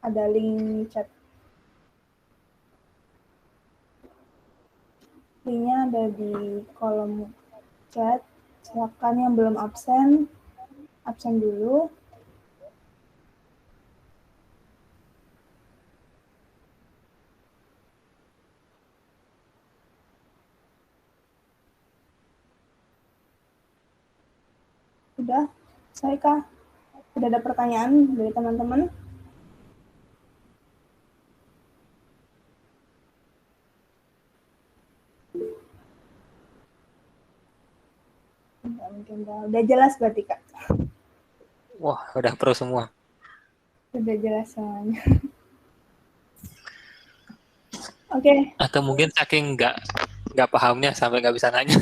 ada link chat. Linknya ada di kolom chat. Silakan yang belum absen, absen dulu. Sudah, selesai kah? Sudah ada pertanyaan dari teman-teman? Udah jelas berarti Kak? Wah, udah pro semua. Sudah jelas semuanya. Oke. Atau mungkin saking nggak pahamnya sampai nggak bisa nanya.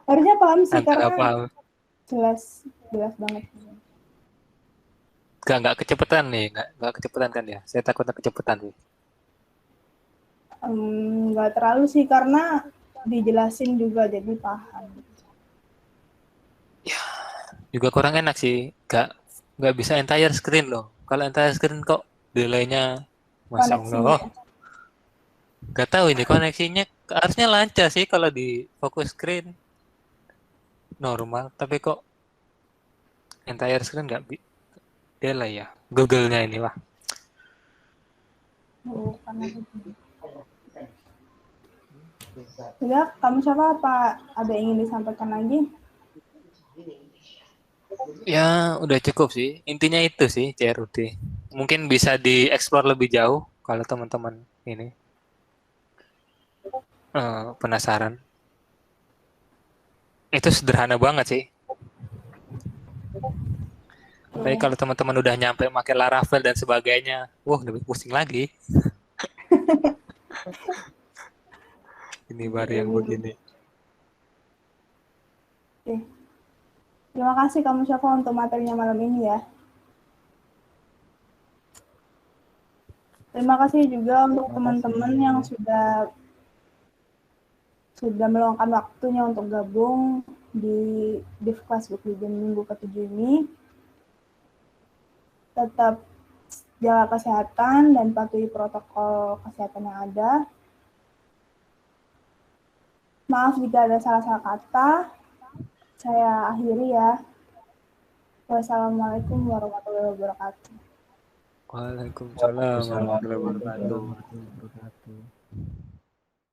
Harusnya paham sih Antara karena paham, jelas banget. nggak kecepatan nih, nggak kecepatan kan ya. Saya takutnya kecepatan nih. Nggak terlalu sih karena dijelasin juga jadi paham. Juga kurang enak sih, nggak bisa entire screen loh. Kalau entire screen kok delay-nya, masya Koneksinya. Allah. Nggak tahu ini koneksinya harusnya lancar sih kalau di focus screen normal, tapi kok entire screen nggak delay ya. Google-nya ini lah. Oh, karena itu. Sudah, kamu siapa? Apa ada yang ingin disampaikan lagi? Ya, udah cukup sih. Intinya itu sih CRUD. Mungkin bisa dieksplor lebih jauh kalau teman-teman ini penasaran. Itu sederhana banget sih. Tapi kalau teman-teman udah nyampe pakai Laravel dan sebagainya, wah lebih pusing lagi. Ini baru yang begini. Oke. Terima kasih kamu Syafa untuk materinya malam ini ya. Terima kasih juga untuk teman-teman yang sudah meluangkan waktunya untuk gabung di Div Class Book di minggu ke-7 ini. Tetap jaga kesehatan dan patuhi protokol kesehatan yang ada. Maaf jika ada salah-salah kata. Saya akhiri ya. Wassalamualaikum warahmatullahi wabarakatuh. Waalaikumsalam warahmatullahi wabarakatuh. Warahmatullahi wabarakatuh.